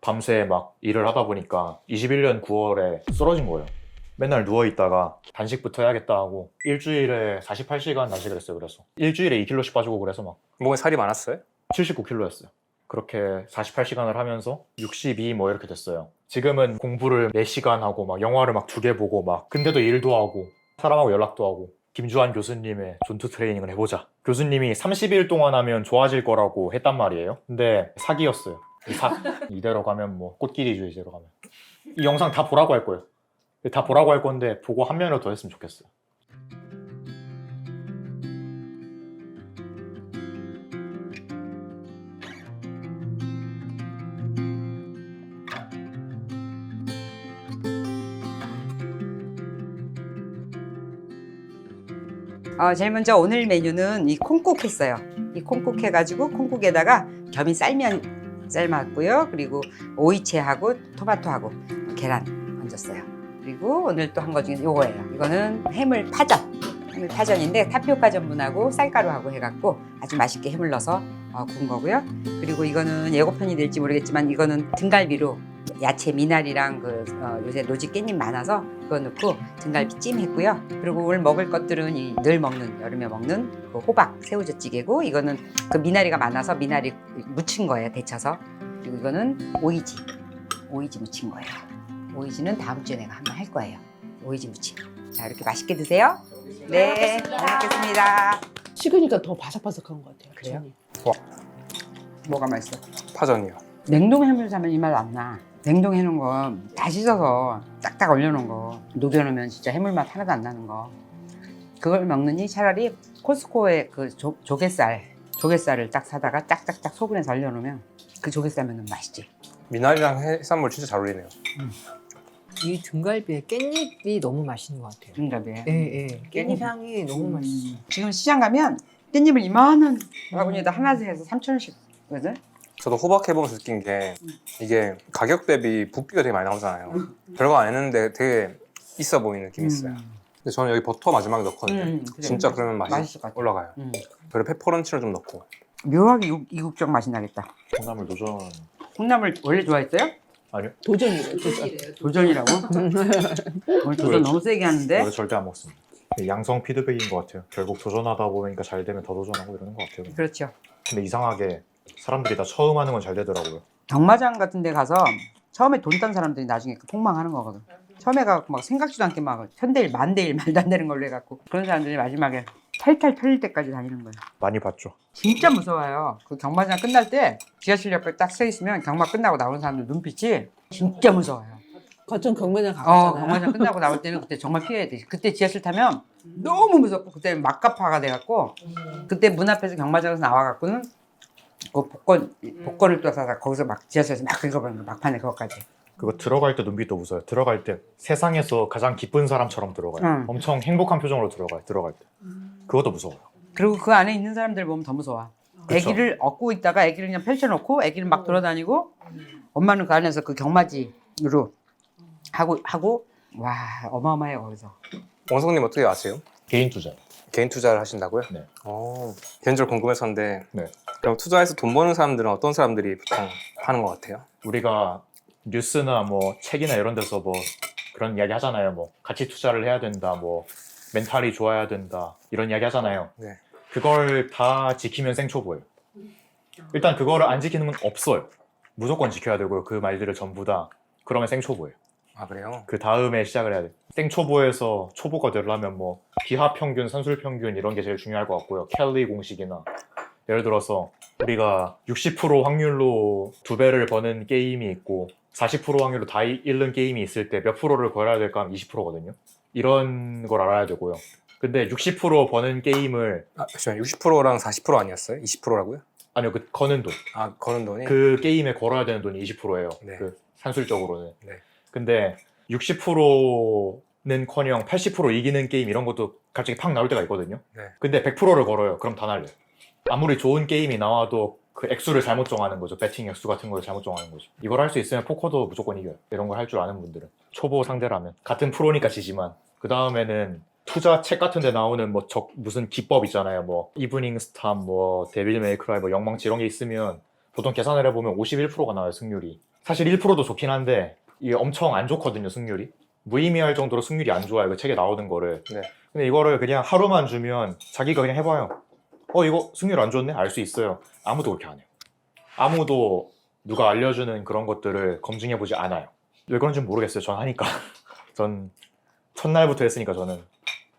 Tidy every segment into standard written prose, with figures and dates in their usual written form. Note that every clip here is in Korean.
밤새 막 일을 하다 보니까 21년 9월에 쓰러진 거예요. 맨날 누워있다가 단식부터 해야겠다 하고 일주일에 48시간 단식을 했어요. 그래서 일주일에 2kg씩 빠지고 그래서 막 몸에 살이 많았어요? 79kg였어요. 그렇게 48시간을 하면서 62 뭐 이렇게 됐어요. 지금은 공부를 4시간 하고 막 영화를 막 2개 보고 막 근데도 일도 하고 사람하고 연락도 하고 김주한 교수님의 존투 트레이닝을 해보자. 교수님이 30일 동안 하면 좋아질 거라고 했단 말이에요. 근데 사기였어요. 이대로 가면 뭐 꽃길이죠. 이대로 가면. 이 영상 다 보라고 할 거예요. 다 보라고 할 건데 보고 한 면이라도 더 했으면 좋겠어요. 제일 먼저 오늘 메뉴는 이 콩국 했어요. 이 콩국 해가지고 콩국에다가 겸이 쌀면 삶았고요. 그리고 오이채하고 토마토하고 계란 얹었어요. 그리고 오늘 또 한 거 중에 이거예요. 이거는 해물 파전. 해물 파전인데 타피오카 전분하고 쌀가루하고 해갖고 아주 맛있게 해물 넣어서 구운 거고요. 그리고 이거는 예고편이 될지 모르겠지만 이거는 등갈비로 야채 미나리랑 요새 노지 깻잎 많아서 그거 넣고 등갈비 찜 했고요. 그리고 오늘 먹을 것들은 늘 먹는 여름에 먹는 그 호박 새우젓찌개고 이거는 그 미나리가 많아서 미나리 무친 거예요. 데쳐서. 그리고 이거는 오이지 무친 거예요. 오이지는 다음 주에 내가 한번 할 거예요. 오이지 무침. 자, 이렇게 맛있게 드세요. 네, 잘 먹겠습니다. 식으니까 더 바삭바삭한 것 같아요. 그래요? 전이. 뭐가 맛있어? 파전이요. 냉동 해물 사면 이 맛 안 나. 냉동 해놓은 거 다 씻어서 딱딱 얼려놓은 거 녹여놓으면 진짜 해물 맛 하나도 안 나는 거. 그걸 먹느니 차라리 코스코에 그 조갯살을 딱 사다가 짝짝짝 소분해서 얼려놓으면 그 조갯살면 맛있지. 미나리랑 해산물 진짜 잘 어울리네요. 이 등갈비에 깻잎이 너무 맛있는 것 같아요. 등갈비에. 예, 예. 깻잎 향이 너무 맛있어. 지금 시장 가면 깻잎을 이만한 바구니에다 하나씩 해서 3,000원씩 거든. 저도 호박 해보면서 느낀 게 이게 가격 대비 부피가 되게 많이 나오잖아요. 별거 안 했는데 되게 있어 보이는 느낌이 있어요. 근데 저는 여기 버터 마지막에 넣거든요. 그래. 진짜 그러면 맛이 맛있을 것 같아. 올라가요. 그리고 페퍼런치를 좀 넣고. 묘하게 이국적 맛이 나겠다. 콩나물 도전. 콩나물 원래 좋아했어요? 아니요. 도전이래요, 도전. 도전이라고? 오늘 도전 너무 세게 하는데? 원래 절대 안 먹습니다. 양성 피드백인 것 같아요. 결국 도전하다 보니까 잘 되면 더 도전하고 이러는 것 같아요. 그렇죠. 근데 이상하게 사람들이 다 처음 하는 건 잘 되더라고요. 경마장 같은 데 가서 처음에 돈 딴 사람들이 나중에 폭망하는 거거든. 처음에 가고 막 생각지도 않게 막 천대일 만대일 말도 안 되는 걸로 해갖고 그런 사람들이 마지막에 탈탈 털릴 때까지 다니는 거예요. 많이 봤죠. 진짜 무서워요. 그 경마장 끝날 때 지하철 옆에 딱 서 있으면 경마 끝나고 나오는 사람들 눈빛이 진짜 무서워요. 거점 경매장 가봤잖아요. 경마장 끝나고 나올 때는 그때 정말 피해야 돼. 그때 지하철 타면 너무 무섭고 그때 막가파가 돼갖고 그때 문 앞에서 경마장에서 나와갖고는 그 복권을 또 사다 거기서 막 지하철에서 막 긁어버리는 거 막판에 그것까지. 그거 들어갈 때 눈빛도 무서워요. 들어갈 때 세상에서 가장 기쁜 사람처럼 들어가요. 응. 엄청 행복한 표정으로 들어가요. 들어갈 때. 그것도 무서워요. 그리고 그 안에 있는 사람들 보면 더 무서워. 그쵸. 애기를 업고 있다가 애기를 그냥 펼쳐놓고 애기는 막 돌아다니고 엄마는 그 안에서 그 경마지로 하고 와 어마어마해요 거기서. 원성님 어떻게 아세요? 개인 투자. 개인 투자를 하신다고요? 네. 개인적으로 궁금했었는데 네. 그럼 투자해서 돈 버는 사람들은 어떤 사람들이 보통 하는 것 같아요? 우리가 뉴스나 뭐 책이나 이런 데서 뭐 그런 이야기 하잖아요. 뭐 가치 투자를 해야 된다. 뭐 멘탈이 좋아야 된다. 이런 이야기 하잖아요. 네. 그걸 다 지키면 생초보예요. 일단 그거를 안 지키는 건 없어요. 무조건 지켜야 되고요. 그 말들을 전부 다. 그러면 생초보예요. 아 그래요? 그 다음에 시작을 해야 돼요. 생초보에서 초보가 되려면 뭐 기하평균, 산술평균 이런 게 제일 중요할 것 같고요. 켈리 공식이나 예를 들어서 우리가 60% 확률로 2배를 버는 게임이 있고 40% 확률로 다 잃는 게임이 있을 때 몇 프로를 걸어야 될까 하면 20%거든요. 이런 걸 알아야 되고요. 근데 60% 버는 게임을 잠시만 60%랑 40% 아니었어요? 20%라고요? 아니요, 그 거는 돈. 아 거는 돈이? 그 게임에 걸어야 되는 돈이 20%예요. 네. 그 산술적으로는. 네. 근데 60%는커녕 80% 이기는 게임 이런 것도 갑자기 팍 나올 때가 있거든요. 네. 근데 100%를 걸어요. 그럼 다 날려요. 아무리 좋은 게임이 나와도 그 액수를 잘못 정하는 거죠. 배팅 액수 같은 걸 잘못 정하는 거죠. 이걸 할 수 있으면 포커도 무조건 이겨요. 이런 걸 할 줄 아는 분들은. 초보 상대라면. 같은 프로니까 지지만. 그 다음에는 투자 책 같은 데 나오는 뭐 무슨 기법 있잖아요. 뭐 이브닝 스탑, 뭐 데빌 메이크라이, 뭐 영망치 이런 게 있으면 보통 계산을 해보면 51%가 나와요. 승률이. 사실 1%도 좋긴 한데 이게 엄청 안 좋거든요, 승률이. 무의미할 정도로 승률이 안 좋아요, 그 책에 나오는 거를. 네. 근데 이거를 그냥 하루만 주면 자기가 그냥 해봐요. 이거 승률 안 좋네? 알 수 있어요. 아무도 그렇게 안 해요. 아무도 누가 알려주는 그런 것들을 검증해보지 않아요. 왜 그런지 모르겠어요. 전 하니까. 전 첫날부터 했으니까 저는.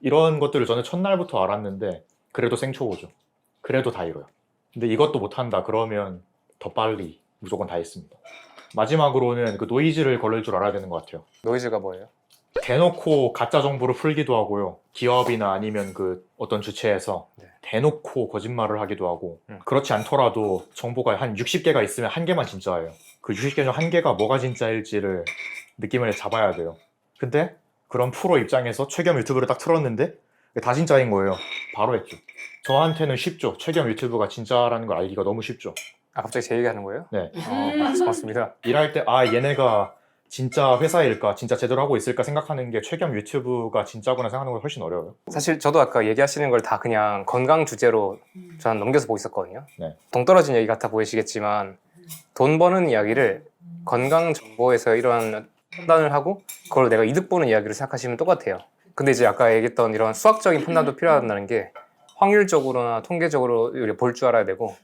이런 것들을 저는 첫날부터 알았는데 그래도 생초보죠. 그래도 다 이뤄요. 근데 이것도 못한다 그러면 더 빨리 무조건 다 했습니다. 마지막으로는 그 노이즈를 걸을 줄 알아야 되는 것 같아요. 노이즈가 뭐예요? 대놓고 가짜 정보를 풀기도 하고요. 기업이나 아니면 그 어떤 주체에서 네. 대놓고 거짓말을 하기도 하고 그렇지 않더라도 정보가 한 60개가 있으면 한 개만 진짜예요. 그 60개 중 한 개가 뭐가 진짜일지를 느낌을 잡아야 돼요. 근데 그런 프로 입장에서 최겸 유튜브를 딱 틀었는데 다 진짜인 거예요. 바로 했죠. 저한테는 쉽죠. 최겸 유튜브가 진짜라는 걸 알기가 너무 쉽죠. 아, 갑자기 제 얘기하는 거예요? 네. 고맙습니다. 일할 때 얘네가 진짜 회사일까, 진짜 제대로 하고 있을까 생각하는 게 최겸 유튜브가 진짜구나 생각하는 건 훨씬 어려워요. 사실 저도 아까 얘기하시는 걸 다 그냥 건강 주제로 저는 넘겨서 보고 있었거든요. 네. 동떨어진 얘기 같아 보이시겠지만 돈 버는 이야기를 건강 정보에서 이런 판단을 하고 그걸 내가 이득 보는 이야기로 생각하시면 똑같아요. 근데 이제 아까 얘기했던 이런 수학적인 판단도 필요하다는 게 확률적으로나 통계적으로 볼 줄 알아야 되고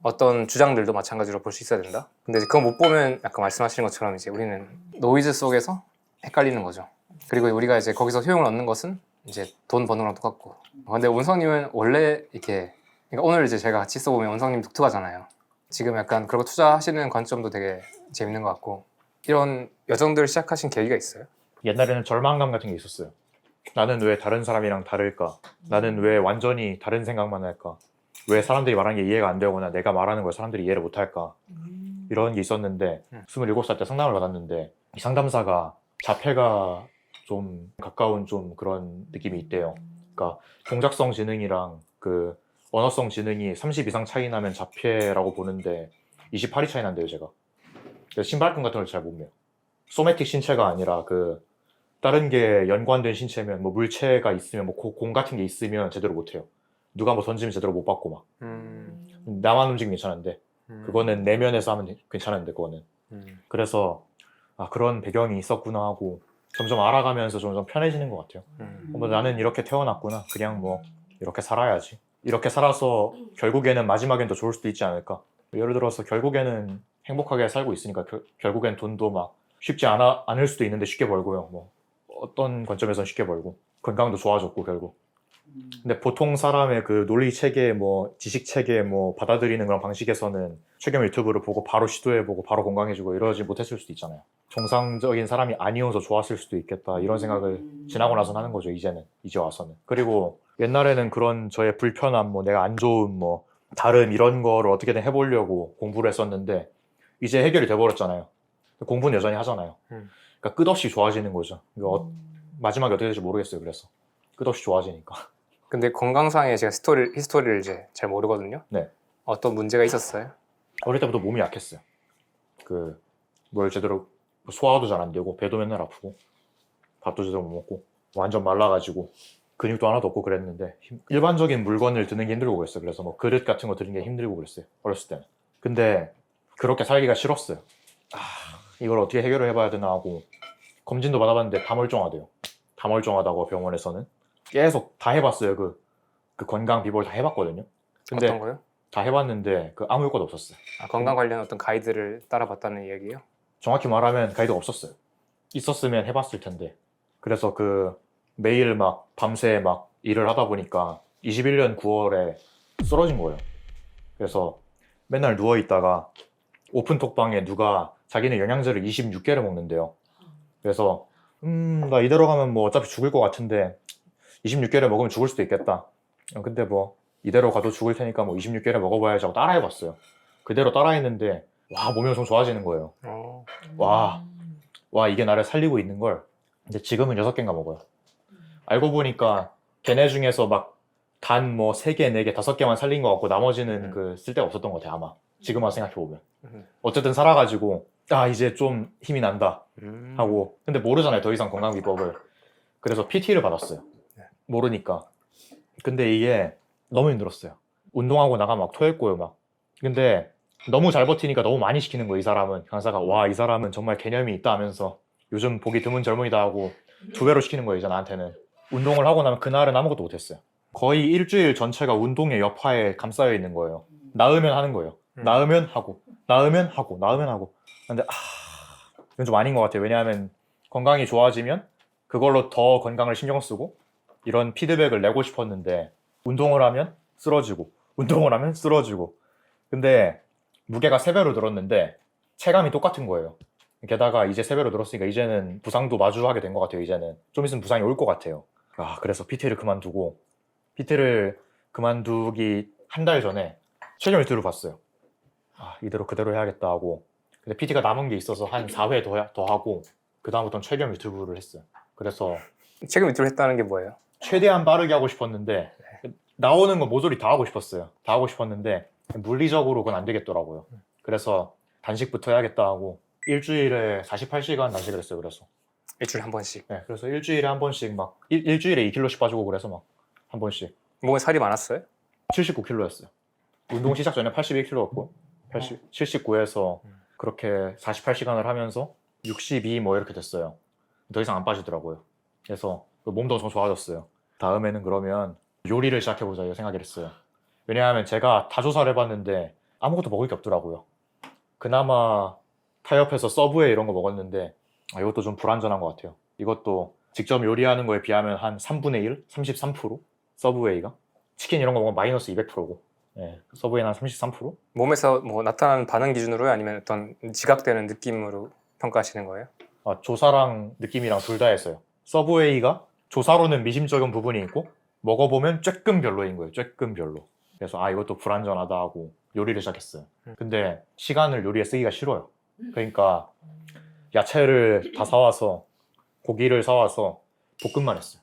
어떤 주장들도 마찬가지로 볼 수 있어야 된다. 근데 이제 그거 못 보면 아까 말씀하시는 것처럼 이제 우리는 노이즈 속에서 헷갈리는 거죠. 그리고 우리가 이제 거기서 효용을 얻는 것은 이제 돈 버는 거랑 똑같고. 근데 원성님은 원래 이렇게 그러니까 오늘 이제 제가 같이 써보면 원성님 독특하잖아요. 지금 약간 그런 거 투자하시는 관점도 되게 재밌는 것 같고 이런 여정들을 시작하신 계기가 있어요? 옛날에는 절망감 같은 게 있었어요. 나는 왜 다른 사람이랑 다를까? 나는 왜 완전히 다른 생각만 할까? 왜 사람들이 말하는 게 이해가 안 되거나 내가 말하는 걸 사람들이 이해를 못 할까? 이런 게 있었는데 27살 때 상담을 받았는데 이 상담사가 자폐가 좀 가까운 좀 그런 느낌이 있대요. 그러니까 동작성 지능이랑 그 언어성 지능이 30 이상 차이 나면 자폐라고 보는데 28이 차이 난대요, 제가. 그래서 신발끈 같은 걸 잘 못 매요. 소매틱 신체가 아니라 그 다른 게 연관된 신체면 뭐 물체가 있으면 뭐 공 같은 게 있으면 제대로 못 해요. 누가 뭐 던지면 제대로 못 받고 막. 나만 움직이면 괜찮은데 그거는 내면에서 하면 괜찮은데 그거는. 그래서 그런 배경이 있었구나 하고 점점 알아가면서 점점 편해지는 것 같아요. 뭐 나는 이렇게 태어났구나. 그냥 뭐 이렇게 살아야지. 이렇게 살아서 결국에는 마지막엔 더 좋을 수도 있지 않을까. 예를 들어서 결국에는 행복하게 살고 있으니까 결국엔 돈도 막 쉽지 않을 수도 있는데 쉽게 벌고요. 뭐 어떤 관점에서는 쉽게 벌고 건강도 좋아졌고 결국. 근데 보통 사람의 그 논리 체계, 뭐 지식 체계, 뭐 받아들이는 그런 방식에서는 최겸 유튜브를 보고 바로 시도해보고 바로 건강해지고 이러지 못했을 수도 있잖아요. 정상적인 사람이 아니어서 좋았을 수도 있겠다 이런 생각을 지나고 나서는 하는 거죠. 이제 와서는. 그리고 옛날에는 그런 저의 불편함, 뭐 내가 안 좋은 뭐 다름 이런 거를 어떻게든 해보려고 공부를 했었는데 이제 해결이 돼버렸잖아요. 공부는 여전히 하잖아요. 그러니까 끝없이 좋아지는 거죠. 마지막에 어떻게 될지 모르겠어요. 그래서 끝없이 좋아지니까. 근데 건강상의 제가 히스토리를 이제 잘 모르거든요. 네. 어떤 문제가 있었어요? 어릴 때부터 몸이 약했어요. 뭘 제대로 소화도 잘 안 되고 배도 맨날 아프고 밥도 제대로 못 먹고 완전 말라가지고 근육도 하나도 없고 그랬는데 일반적인 물건을 드는 게 힘들고 그랬어요. 그래서 뭐 그릇 같은 거 드는 게 힘들고 그랬어요. 어렸을 때는. 근데 그렇게 살기가 싫었어요. 이걸 어떻게 해결을 해봐야 되나 하고 검진도 받아봤는데 다 멀쩡하대요. 다 멀쩡하다고 병원에서는. 계속 다 해봤어요. 그 건강 비법을 다 해봤거든요. 근데 어떤 거요? 다 해봤는데 아무 효과도 없었어요. 건강 관련 어떤 가이드를 따라봤다는 이야기예요? 정확히 말하면 가이드가 없었어요. 있었으면 해봤을 텐데. 그래서 매일 막 밤새 막 일을 하다 보니까 21년 9월에 쓰러진 거예요. 그래서 맨날 누워있다가 오픈톡방에 누가 자기는 영양제를 26개를 먹는데요. 그래서 나 이대로 가면 뭐 어차피 죽을 것 같은데 26개를 먹으면 죽을 수도 있겠다. 근데 뭐 이대로 가도 죽을 테니까 뭐 26개를 먹어봐야지 하고 따라해봤어요. 그대로 따라했는데 몸이 엄청 좋아지는 거예요. 와 이게 나를 살리고 있는 걸. 근데 지금은 6개인가 먹어요. 알고 보니까 걔네 중에서 막 단 뭐 3개, 4개, 5개만 살린 것 같고 나머지는 쓸데가 없었던 것 같아요. 아마 지금 와서 생각해보면. 어쨌든 살아가지고 이제 좀 힘이 난다 하고. 근데 모르잖아요, 더 이상 건강 비법을. 그래서 PT를 받았어요. 모르니까. 근데 이게 너무 힘들었어요. 운동하고 나가면 막 토했고요 막. 근데 너무 잘 버티니까 너무 많이 시키는 거예요. 이 사람은 강사가 와 이 사람은 정말 개념이 있다 하면서 요즘 보기 드문 젊은이다 하고 2배로 시키는 거예요. 이제 나한테는. 운동을 하고 나면 그날은 아무것도 못했어요. 거의 일주일 전체가 운동의 여파에 감싸여 있는 거예요. 나으면 하는 거예요. 나으면 하고 나으면 하고 나으면 하고. 근데 이건 좀 아닌 것 같아요. 왜냐하면 건강이 좋아지면 그걸로 더 건강을 신경 쓰고 이런 피드백을 내고 싶었는데 운동을 하면 쓰러지고 운동을 하면 쓰러지고. 근데 무게가 3배로 늘었는데 체감이 똑같은 거예요. 게다가 이제 3배로 늘었으니까 이제는 부상도 마주하게 된 것 같아요. 이제는 좀 있으면 부상이 올 것 같아요. 그래서 PT를 그만두고 PT를 그만두기 한 달 전에 최종 유튜브를 봤어요. 이대로 그대로 해야겠다 하고. 근데 PT가 남은 게 있어서 한 4회 더 하고 그 다음부터는 최경 유튜브를 했어요. 그래서 최근 유튜브를 했다는 게 뭐예요? 최대한 빠르게 하고 싶었는데 나오는 거 모조리 다 하고 싶었어요. 다 하고 싶었는데 물리적으로 그건 안 되겠더라고요. 그래서 단식부터 해야겠다 하고 일주일에 48시간 단식을 했어요. 그래서 일주일에 한 번씩. 네, 그래서 일주일에 한 번씩 막 일주일에 2kg씩 빠지고 그래서 막 한 번씩 몸에 살이 많았어요? 79kg였어요. 운동 시작 전에 81kg였고 79에서 그렇게 48시간을 하면서 62 뭐 이렇게 됐어요. 더 이상 안 빠지더라고요. 그래서 몸도 엄청 좋아졌어요. 다음에는 그러면 요리를 시작해보자 이 생각을 했어요. 왜냐하면 제가 다 조사를 해봤는데 아무것도 먹을 게 없더라고요. 그나마 타협해서 서브웨이 이런 거 먹었는데 이것도 좀 불안전한 것 같아요. 이것도 직접 요리하는 거에 비하면 한 3분의 1? 33%? 서브웨이가? 치킨 이런 거 먹으면 마이너스 200%고 네, 서브웨이는 한 33%? 몸에서 뭐 나타나는 반응 기준으로요? 아니면 어떤 지각되는 느낌으로 평가하시는 거예요? 조사랑 느낌이랑 둘 다 했어요. 서브웨이가 조사로는 미심쩍은 부분이 있고 먹어보면 조금 별로인 거예요. 조금 별로. 그래서 이것도 불안전하다 하고 요리를 시작했어요. 근데 시간을 요리에 쓰기가 싫어요. 그러니까 야채를 다 사와서 고기를 사와서 볶음만 했어요.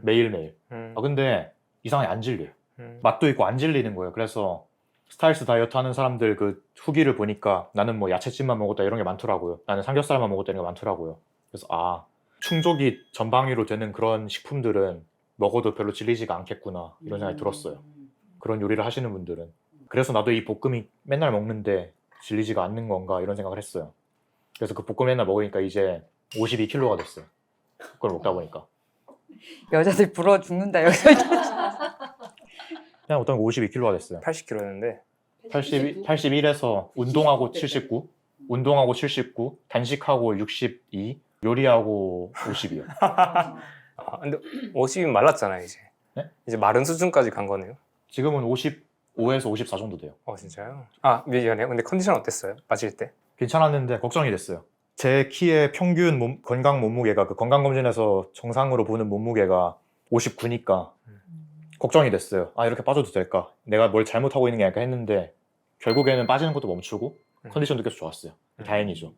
매일매일. 근데 이상하게 안 질려요. 맛도 있고 안 질리는 거예요. 그래서 스타일스 다이어트 하는 사람들 그 후기를 보니까 나는 뭐 야채찜만 먹었다 이런 게 많더라고요. 나는 삼겹살만 먹었다 이런 게 많더라고요. 그래서 충족이 전방위로 되는 그런 식품들은 먹어도 별로 질리지가 않겠구나 이런 생각이 들었어요. 그런 요리를 하시는 분들은. 그래서 나도 이 볶음이 맨날 먹는데 질리지가 않는 건가 이런 생각을 했어요. 그래서 그 볶음 맨날 먹으니까 이제 52kg가 됐어요. 그걸 먹다 보니까. 여자들 부러워 죽는다 여기서. 그냥 어떤 52kg가 됐어요. 80kg였는데 81에서 운동하고 79, 운동하고 79, 단식하고 62, 요리하고 50이요. 근데 50이면 말랐잖아요 이제. 네? 이제 마른 수준까지 간 거네요. 지금은 55에서 54 정도 돼요. 진짜요? 미안해요. 근데 컨디션 어땠어요? 빠질 때? 괜찮았는데 걱정이 됐어요. 제 키의 평균 건강 몸무게가 그 건강검진에서 정상으로 보는 몸무게가 59니까 걱정이 됐어요. 이렇게 빠져도 될까? 내가 뭘 잘못하고 있는 게 아닐까 했는데 결국에는 빠지는 것도 멈추고 컨디션도 계속 좋았어요. 다행이죠.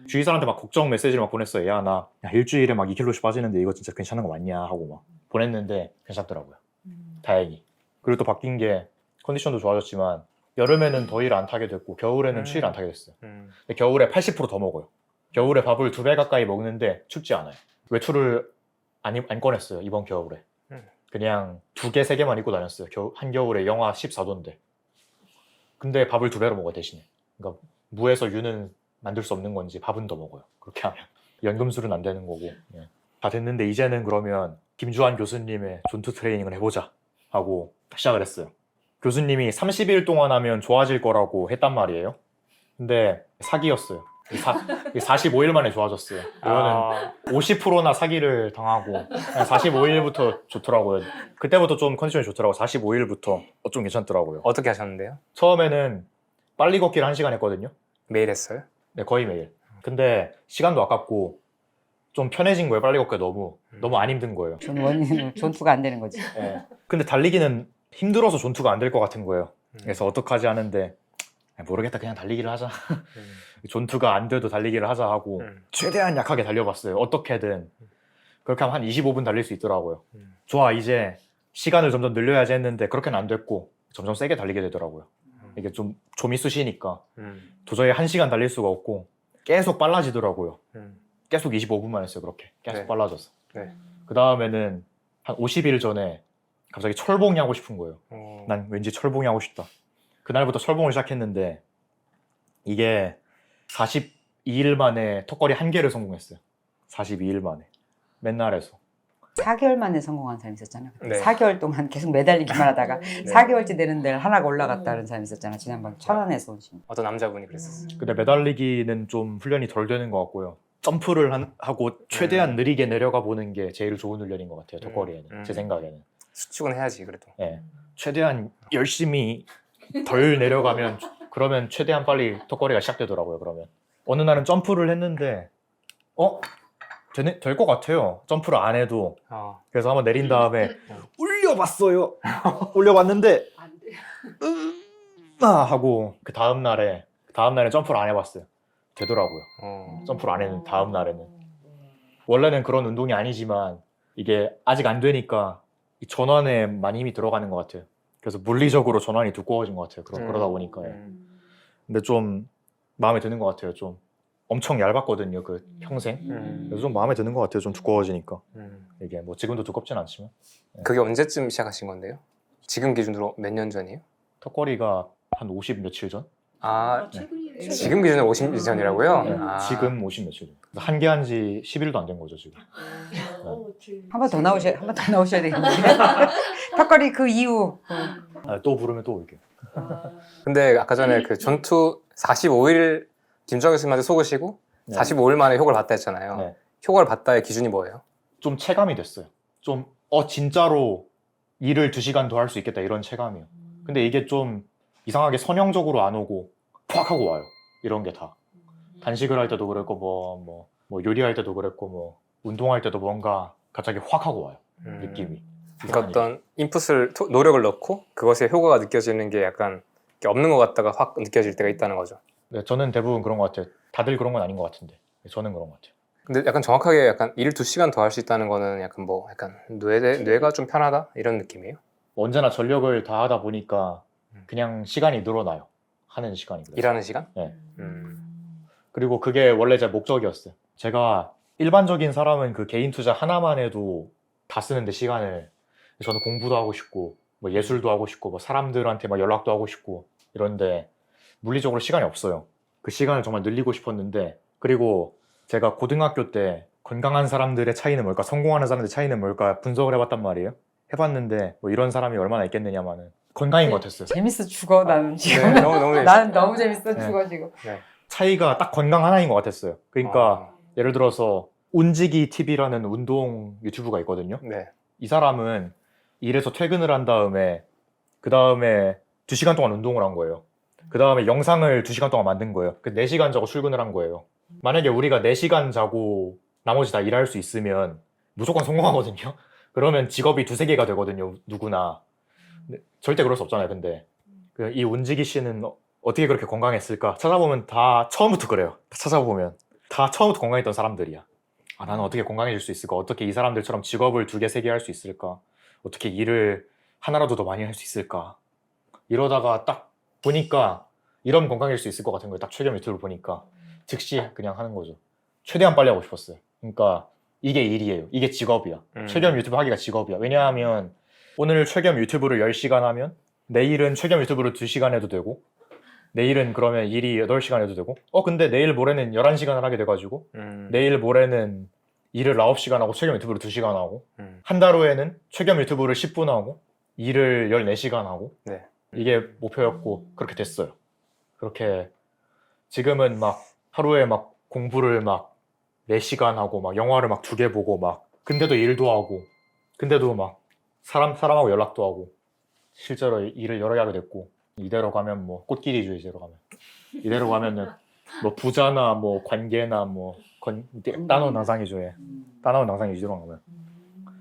주위 사람한테 막 걱정 메시지를 막 보냈어요. 나 일주일에 막 2kg씩 빠지는데 이거 진짜 괜찮은 거 맞냐 하고 막 보냈는데 괜찮더라고요. 다행히. 그리고 또 바뀐 게 컨디션도 좋아졌지만 여름에는 더위를 안 타게 됐고 겨울에는 추위를 안 타게 됐어요. 근데 겨울에 80% 더 먹어요. 겨울에 밥을 2배 가까이 먹는데 춥지 않아요. 외투를 안 꺼냈어요. 이번 겨울에. 그냥 2개, 3개만 입고 다녔어요. 한겨울에 영하 14도인데. 근데 밥을 2배로 먹어요, 대신에. 그러니까 무에서 유는 만들 수 없는 건지 밥은 더 먹어요. 그렇게 하면. 연금술은 안 되는 거고. 네. 다 됐는데 이제는 그러면 김주환 교수님의 존투 트레이닝을 해보자 하고 시작을 했어요. 교수님이 30일 동안 하면 좋아질 거라고 했단 말이에요. 근데 사기였어요. 45일 만에 좋아졌어요. 이거는 50%나 사기를 당하고 45일부터 좋더라고요. 그때부터 좀 컨디션이 좋더라고요. 45일부터 좀 괜찮더라고요. 어떻게 하셨는데요? 처음에는 빨리 걷기를 1시간 했거든요. 매일 했어요? 네, 거의 매일. 근데 시간도 아깝고 좀 편해진 거예요. 빨리 걷기가 너무 안 힘든 거예요. 원인은 존투가 안 되는 거지. 네. 근데 달리기는 힘들어서 존투가 안 될 것 같은 거예요. 그래서 어떡하지 하는데 모르겠다 그냥 달리기를 하자. 존투가 안 돼도 달리기를 하자 하고 최대한 약하게 달려봤어요. 어떻게든. 그렇게 하면 한 25분 달릴 수 있더라고요. 좋아 이제 시간을 점점 늘려야지 했는데 그렇게는 안 됐고 점점 세게 달리게 되더라고요. 이게 좀 이쑤시니까 도저히 1시간 달릴 수가 없고 계속 빨라지더라고요. 계속 25분만 했어요. 그렇게 계속 네. 빨라져서. 네. 그 다음에는 한 50일 전에 갑자기 철봉이 하고 싶은 거예요. 어. 난 왠지 철봉이 하고 싶다. 그날부터 철봉을 시작했는데 이게 42일 만에 턱걸이 한 개를 성공했어요. 42일 만에. 맨날 해서. 4개월 만에 성공한 사람이 있었잖아. 네. 4개월 동안 계속 매달리기만 하다가 4개월째 되는 데를 하나가 올라갔다는 사람이 있었잖아. 지난번 천안에서 온 친구. 어떤 남자분이 그랬었어요. 근데 매달리기는 좀 훈련이 덜 되는 것 같고요. 점프를 하고 최대한 느리게 내려가 보는 게 제일 좋은 훈련인 것 같아요. 턱걸이에는. 제 생각에는. 수축은 해야지 그래도. 예. 최대한 열심히 덜 내려가면 그러면 최대한 빨리 턱걸이가 시작되더라고요. 그러면 어느 날은 점프를 했는데 될 것 같아요. 점프를 안 해도. 그래서 한번 내린 다음에 올려봤어요. 올려봤는데 하고 그 다음 날에 점프를 안 해봤어요. 되더라고요. 점프를 안 했는 다음 날에는. 원래는 그런 운동이 아니지만 이게 아직 안 되니까 이 전완에 많이 힘이 들어가는 것 같아요. 그래서 물리적으로 전완이 두꺼워진 것 같아요. 그러다 보니까. 근데 좀 마음에 드는 것 같아요. 좀 엄청 얇았거든요. 그 평생. 그래서 좀 마음에 드는 것 같아요. 좀 두꺼워지니까. 이게 뭐 지금도 두껍진 않지만. 그게 언제쯤 시작하신 건데요? 지금 기준으로 몇 년 전이에요? 턱걸이가 한 50 며칠 전? 아, 최근이에요. 지금 기준으로 50년 전이라고요? 네, 지금 50 며칠 전. 한 개 한 지 10일도 안 된 거죠, 지금. 한 번 더 나오셔야 되겠는데. 턱걸이 그 이후. 또 부르면 또 올게요. 근데 아까 전에 그 전투 45일 김정일 교수님한테 속으시고 네. 45일 만에 효과를 봤다 했잖아요. 네. 효과를 봤다의 기준이 뭐예요? 좀 체감이 됐어요. 좀 진짜로 일을 2시간 더 할 수 있겠다 이런 체감이요. 근데 이게 좀 이상하게 선형적으로 안 오고 팍 하고 와요. 이런 게 다. 단식을 할 때도 그랬고 뭐 요리할 때도 그랬고 뭐 운동할 때도 뭔가 갑자기 확 하고 와요. 느낌이. 그러니까 어떤 인풋을 노력을 넣고 그것의 효과가 느껴지는 게 약간 이렇게 없는 것 같다가 확 느껴질 때가 있다는 거죠. 네, 저는 대부분 그런 것 같아요. 다들 그런 건 아닌 것 같은데 저는 그런 것 같아요. 근데 약간 정확하게 약간 일을 2시간 더 할 수 있다는 거는 약간 뭐 약간 뇌가 좀 편하다 이런 느낌이에요? 언제나 전력을 다하다 보니까 그냥 시간이 늘어나요. 하는 시간이. 그래서. 일하는 시간? 네. 그리고 그게 원래 제 목적이었어요. 제가 일반적인 사람은 그 개인 투자 하나만 해도 다 쓰는데 시간을. 저는 공부도 하고 싶고 뭐 예술도 하고 싶고 뭐 사람들한테 막 연락도 하고 싶고 이런데 물리적으로 시간이 없어요. 그 시간을 정말 늘리고 싶었는데 그리고 제가 고등학교 때 건강한 사람들의 차이는 뭘까 성공하는 사람들의 차이는 뭘까 분석을 해봤단 말이에요. 해봤는데 뭐 이런 사람이 얼마나 있겠느냐마는 건강인 것 같았어요. 재밌어 죽어 나는 지금. 네, 너무 나는 너무 재밌어 네. 죽어 지금. 차이가 딱 건강 하나인 것 같았어요. 그러니까 예를 들어서 운지기 TV라는 운동 유튜브가 있거든요. 네. 이 사람은 일에서 퇴근을 한 다음에 그 다음에 2시간 동안 운동을 한 거예요. 그 다음에 영상을 2시간 동안 만든 거예요. 그 4시간 자고 출근을 한 거예요. 만약에 우리가 4시간 자고 나머지 다 일할 수 있으면 무조건 성공하거든요. 그러면 직업이 2-3개가 되거든요. 누구나. 근데 절대 그럴 수 없잖아요. 근데 이 운지기 씨는 어떻게 그렇게 건강했을까? 찾아보면 다 처음부터 그래요. 다 찾아보면 다 처음부터 건강했던 사람들이야. 나는 어떻게 건강해질 수 있을까? 어떻게 이 사람들처럼 직업을 2개, 3개 할 수 있을까? 어떻게 일을 하나라도 더 많이 할 수 있을까? 이러다가 딱 보니까 이런 건강일 수 있을 것 같은 거예요. 딱 최겸 유튜브를 보니까 즉시 그냥 하는 거죠. 최대한 빨리 하고 싶었어요. 그러니까 이게 일이에요. 이게 직업이야. 최겸 유튜브 하기가 직업이야. 왜냐하면 오늘 최겸 유튜브를 10시간 하면 내일은 최겸 유튜브를 2시간 해도 되고 내일은 그러면 일이 8시간 해도 되고 근데 내일 모레는 11시간을 하게 돼가지고 내일 모레는 일을 9시간 하고 최겸 유튜브를 2시간 하고 한 달 후에는 최겸 유튜브를 10분 하고 일을 14시간 하고 네. 이게 목표였고 그렇게 됐어요. 그렇게 지금은 막 하루에 막 공부를 막 4시간 하고 막 영화를 막 2개 보고 막 근데도 일도 하고 근데도 막 사람하고 연락도 하고 실제로 일을 여러 개 하게 됐고 이대로 가면 뭐 꽃길이죠. 이대로 가면은 뭐 부자나 뭐 관계나 뭐 따놓은 당상이죠. 따놓은 당상이죠. 이대로 가면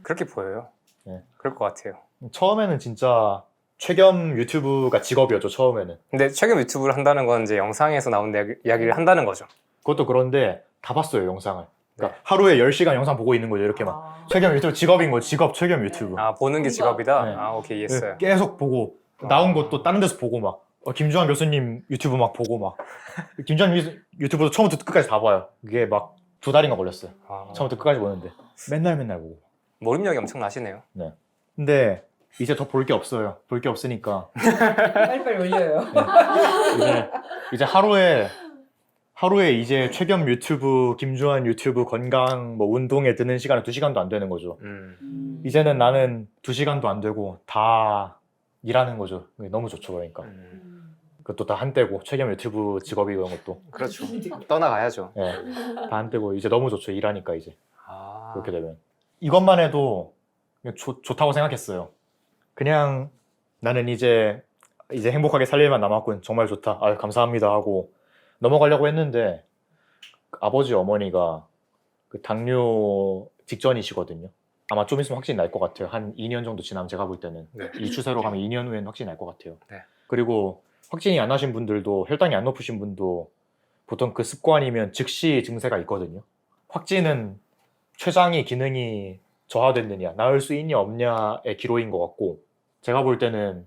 그렇게 보여요. 네. 그럴 것 같아요. 처음에는 진짜 최겸 유튜브가 직업이었죠. 처음에는. 근데 최근 유튜브를 한다는 건 이제 영상에서 나온 이야기를 한다는 거죠. 그것도 그런데 다 봤어요. 영상을. 그러니까 하루에 10시간 영상 보고 있는 거죠. 이렇게 막 최겸 유튜브 직업인 거 직업 최겸 유튜브. 보는 게 직업이다? 네. 오케이 이해했어요. 계속 보고 나온 것도 다른 데서 보고 막 김주환 교수님 유튜브 막 보고 막 김주환 유튜브도 처음부터 끝까지 다 봐요. 그게 막 2달인가 걸렸어요. 처음부터 끝까지 보는데 맨날 보고. 몰입력이 엄청 나시네요. 네. 근데 이제 더 볼 게 없어요. 볼 게 없으니까 빨리빨리 올려요. 이제 하루에 이제 최겸 유튜브, 김주환 유튜브 건강 뭐 운동에 드는 시간은 2시간도 안 되는 거죠. 이제는 나는 2시간도 안 되고 다 일하는 거죠. 너무 좋죠. 그러니까 그것도 다 한때고 최겸 유튜브 직업이 그런 것도 그렇죠. 떠나가야죠. 예, 다 한때고 이제 너무 좋죠. 일하니까 이제 아, 그렇게 되면 이것만 해도 그냥 좋다고 생각했어요. 그냥 나는 이제 행복하게 살 일만 남았군. 정말 좋다. 아유, 감사합니다 하고 넘어가려고 했는데 아버지 어머니가 그 당뇨 직전이시거든요. 아마 좀 있으면 확진이 날 것 같아요. 한 2년 정도 지나면 제가 볼 때는 네. 이 추세로 가면 2년 후에는 확진이 날 것 같아요. 네. 그리고 확진이 안 나신 분들도 혈당이 안 높으신 분도 보통 그 습관이면 즉시 증세가 있거든요. 확진은 췌장의 기능이 저하됐느냐, 나을 수 있냐 없냐의 기로인 것 같고 제가 볼 때는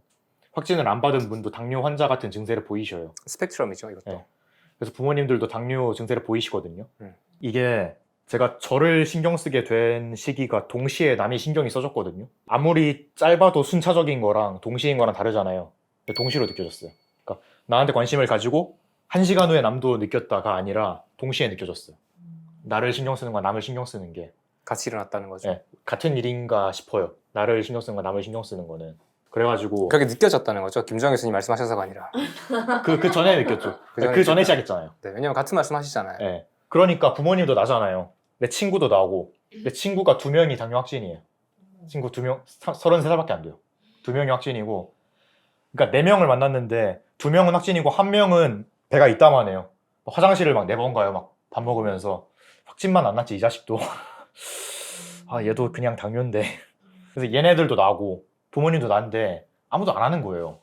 확진을 안 받은 분도 당뇨 환자 같은 증세를 보이셔요. 스펙트럼이죠, 이것도. 네. 그래서 부모님들도 당뇨 증세를 보이시거든요. 음. 이게 제가 저를 신경 쓰게 된 시기가 동시에 남이 신경이 써졌거든요. 아무리 짧아도 순차적인 거랑 동시인 거랑 다르잖아요. 근데 동시로 느껴졌어요. 그러니까 나한테 관심을 가지고 1시간 후에 남도 느꼈다가 아니라 동시에 느껴졌어요. 나를 신경 쓰는 거와 남을 신경 쓰는 게 같이 일어났다는 거죠. 네, 같은 일인가 싶어요. 나를 신경 쓰는 거와 남을 신경 쓰는 거는. 그래가지고 그렇게 느껴졌다는 거죠. 김주환 교수님 말씀하셔서가 아니라. 그 전에 느꼈죠. 전에 그 전에 시작했잖아요. 네, 왜냐면 같은 말씀하시잖아요. 네. 그러니까 부모님도 나잖아요. 내 친구도 나오고 내 친구가 2명이 당뇨 확진이에요. 친구 2명, 33살밖에 안 돼요. 2명이 확진이고 그러니까 4명을 만났는데 2명은 확진이고 1명은 배가 있다만 해요. 화장실을 막 4번 가요. 막 밥 먹으면서 확진만 안 났지 이 자식도. 아 얘도 그냥 당뇨인데. 그래서 얘네들도 나고 부모님도 난데 아무도 안 하는 거예요.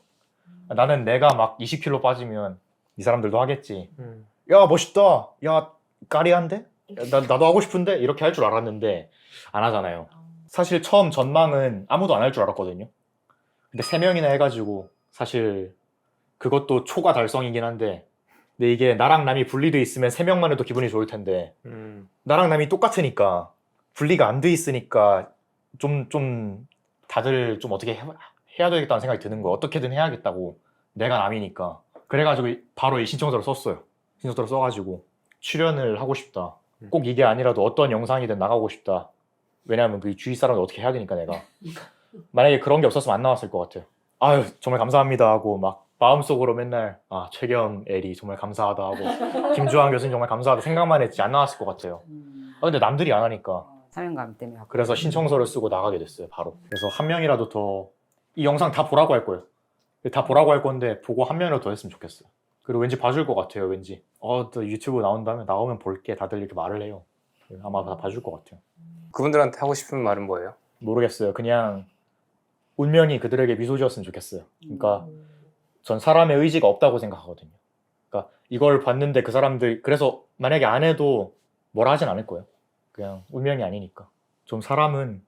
나는 내가 막 20kg 빠지면 이 사람들도 하겠지. 야 멋있다. 야 까리한데? 야, 나도 하고 싶은데? 이렇게 할 줄 알았는데 안 하잖아요. 사실 처음 전망은 아무도 안 할 줄 알았거든요. 근데 3명이나 해가지고 사실 그것도 초과 달성이긴 한데 근데 이게 나랑 남이 분리돼 있으면 3명만 해도 기분이 좋을 텐데 나랑 남이 똑같으니까 분리가 안 돼 있으니까 좀 다들 좀 어떻게 해야 되겠다는 생각이 드는 거예요. 어떻게든 해야겠다고. 내가 남이니까. 그래가지고 바로 이 신청서를 썼어요. 신청서를 써가지고 출연을 하고 싶다. 꼭 이게 아니라도 어떤 영상이든 나가고 싶다. 왜냐하면 그 주위 사람을 어떻게 해야 되니까 내가. 만약에 그런 게 없었으면 안 나왔을 것 같아요. 아유 정말 감사합니다 하고 막 마음속으로 맨날 아 최겸 에리 정말 감사하다 하고 김주환 교수님 정말 감사하다 생각만 했지 안 나왔을 것 같아요. 아, 근데 남들이 안 하니까 사명감 때문에. 그래서 신청서를 쓰고 나가게 됐어요 바로. 그래서 한 명이라도 더 이 영상 다 보라고 할 거예요. 다 보라고 할 건데 보고 한 명이라도 더 했으면 좋겠어요. 그리고 왠지 봐줄 것 같아요. 왠지 또 유튜브 나온다면 나오면 볼게 다들 이렇게 말을 해요. 아마 다 봐줄 것 같아요. 그분들한테 하고 싶은 말은 뭐예요? 모르겠어요. 그냥 운명이 그들에게 미소 지었으면 좋겠어요. 그러니까 전 사람의 의지가 없다고 생각하거든요. 그러니까 이걸 봤는데 그 사람들 그래서 만약에 안 해도 뭐라 하진 않을 거예요. 그냥 운명이 아니니까. 좀 사람은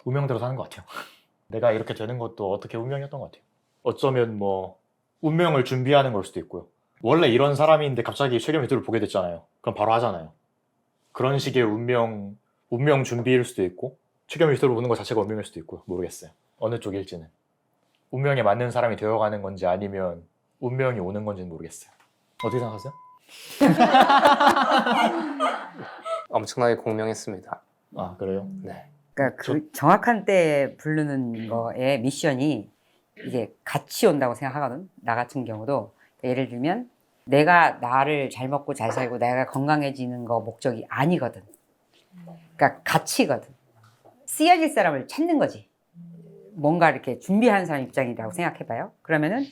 운명대로 사는 것 같아요. 내가 이렇게 되는 것도 어떻게 운명이었던 것 같아요. 어쩌면 뭐 운명을 준비하는 걸 수도 있고요. 원래 이런 사람인데 갑자기 최겸 유튜브를 보게 됐잖아요. 그럼 바로 하잖아요. 그런 식의 운명 준비일 수도 있고 최겸 유튜브를 보는 것 자체가 운명일 수도 있고요. 모르겠어요. 어느 쪽일지는. 운명에 맞는 사람이 되어가는 건지 아니면 운명이 오는 건지는 모르겠어요. 어떻게 생각하세요? 엄청나게 공명했습니다. 아 그래요? 네. 그러니까 그 정확한 때에 부르는 거의 미션이 이게 같이 온다고 생각하거든. 나 같은 경우도 예를 들면 내가 나를 잘 먹고 잘 살고 내가 건강해지는 거 목적이 아니거든. 그러니까 가치거든. 쓰여질 사람을 찾는 거지. 뭔가 이렇게 준비하는 사람 입장이라고 생각해봐요. 그러면은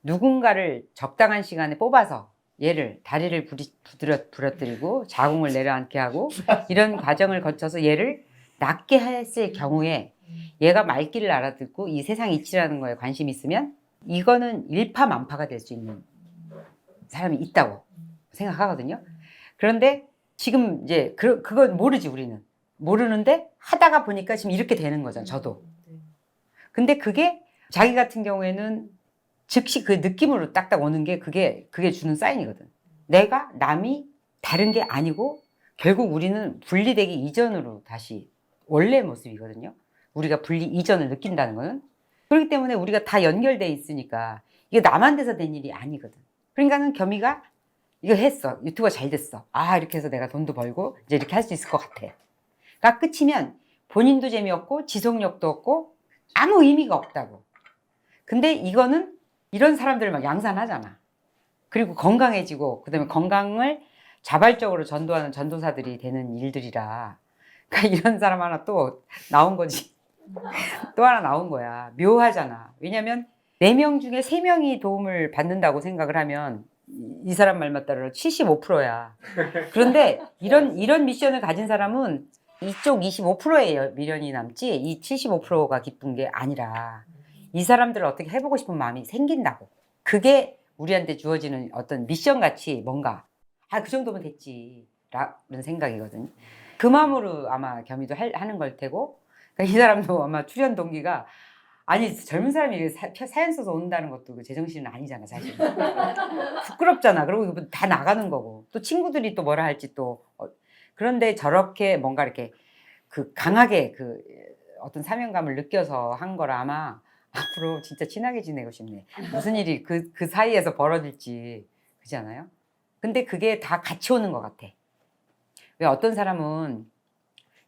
누군가를 적당한 시간에 뽑아서 얘를 다리를 부러뜨리고 자궁을 내려앉게 하고 이런 과정을 거쳐서 얘를 낫게 했을 경우에 얘가 말귀를 알아듣고 이 세상 이치라는 거에 관심이 있으면 이거는 일파만파가 될 수 있는 사람이 있다고 생각하거든요. 그런데 지금 이제 그건 모르지 우리는. 모르는데 하다가 보니까 지금 이렇게 되는 거잖아. 저도. 근데 그게 자기 같은 경우에는 즉시 그 느낌으로 딱딱 오는 게 그게 주는 사인이거든. 내가 남이 다른 게 아니고 결국 우리는 분리되기 이전으로 다시 원래 모습이거든요. 우리가 분리 이전을 느낀다는 거는. 그렇기 때문에 우리가 다 연결돼 있으니까 이게 나만 돼서 된 일이 아니거든. 그러니까는 겸이가 이거 했어. 유튜브가 잘 됐어. 아, 이렇게 해서 내가 돈도 벌고 이제 이렇게 할 수 있을 것 같아. 가 끝이면 본인도 재미없고 지속력도 없고 아무 의미가 없다고. 근데 이거는 이런 사람들을 막 양산하잖아. 그리고 건강해지고 그다음에 건강을 자발적으로 전도하는 전도사들이 되는 일들이라. 그러니까 이런 사람 하나 또 나온 거지. 또 하나 나온 거야. 묘하잖아. 왜냐면 4명 중에 3명이 도움을 받는다고 생각을 하면 이 사람 말 맞다로 75%야. 그런데 이런 미션을 가진 사람은 이쪽 25%의 미련이 남지 이 75%가 기쁜 게 아니라 이 사람들을 어떻게 해보고 싶은 마음이 생긴다고. 그게 우리한테 주어지는 어떤 미션 같이 뭔가 그 정도면 됐지 라는 생각이거든. 그 마음으로 아마 겸이도 하는 걸 테고, 그러니까 이 사람도 아마 출연 동기가 아니 젊은 사람이 사연 써서 온다는 것도 그 제정신은 아니잖아 사실. 부끄럽잖아. 그리고 다 나가는 거고 또 친구들이 또 뭐라 할지 또 그런데 저렇게 뭔가 이렇게 그 강하게 그 어떤 사명감을 느껴서 한 거라 아마 앞으로 진짜 친하게 지내고 싶네. 무슨 일이 그 사이에서 벌어질지. 그렇지 않아요? 근데 그게 다 같이 오는 것 같아. 왜 어떤 사람은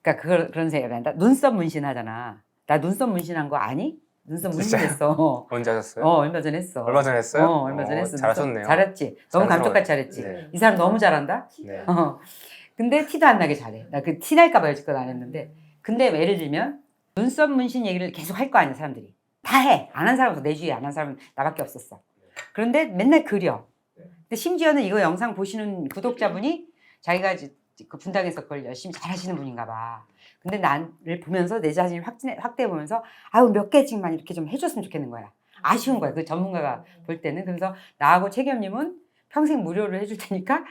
그러니까 그런 생각을 한다. 눈썹 문신하잖아. 나 눈썹 문신한 거 아니? 눈썹 진짜요? 문신했어. 언제 하셨어요? 얼마 전에 했어. 얼마 전에 했어요? 얼마 전에 했어. 잘하셨네요. 잘했지. 너무 자연스러워요. 감쪽같이 잘했지. 네. 이 사람 너무 잘한다. 네. 근데 티도 안 나게 잘해. 나 그 티 날까 봐 여지껏 안 했는데. 근데 예를 들면 눈썹 문신 얘기를 계속 할 거 아니야 사람들이. 다 해. 안 한 사람은 내 주위에 안 한 사람은 나밖에 없었어. 그런데 맨날 그려. 근데 심지어는 이거 영상 보시는 구독자분이 자기가 그 분당에서 그걸 열심히 잘하시는 분인가 봐. 근데 나를 보면서 내 자신을 확대해 보면서 아유 몇 개씩만 이렇게 좀 해줬으면 좋겠는 거야. 아쉬운 거야. 그 전문가가 볼 때는. 그래서 나하고 최겸님은 평생 무료로 해줄 테니까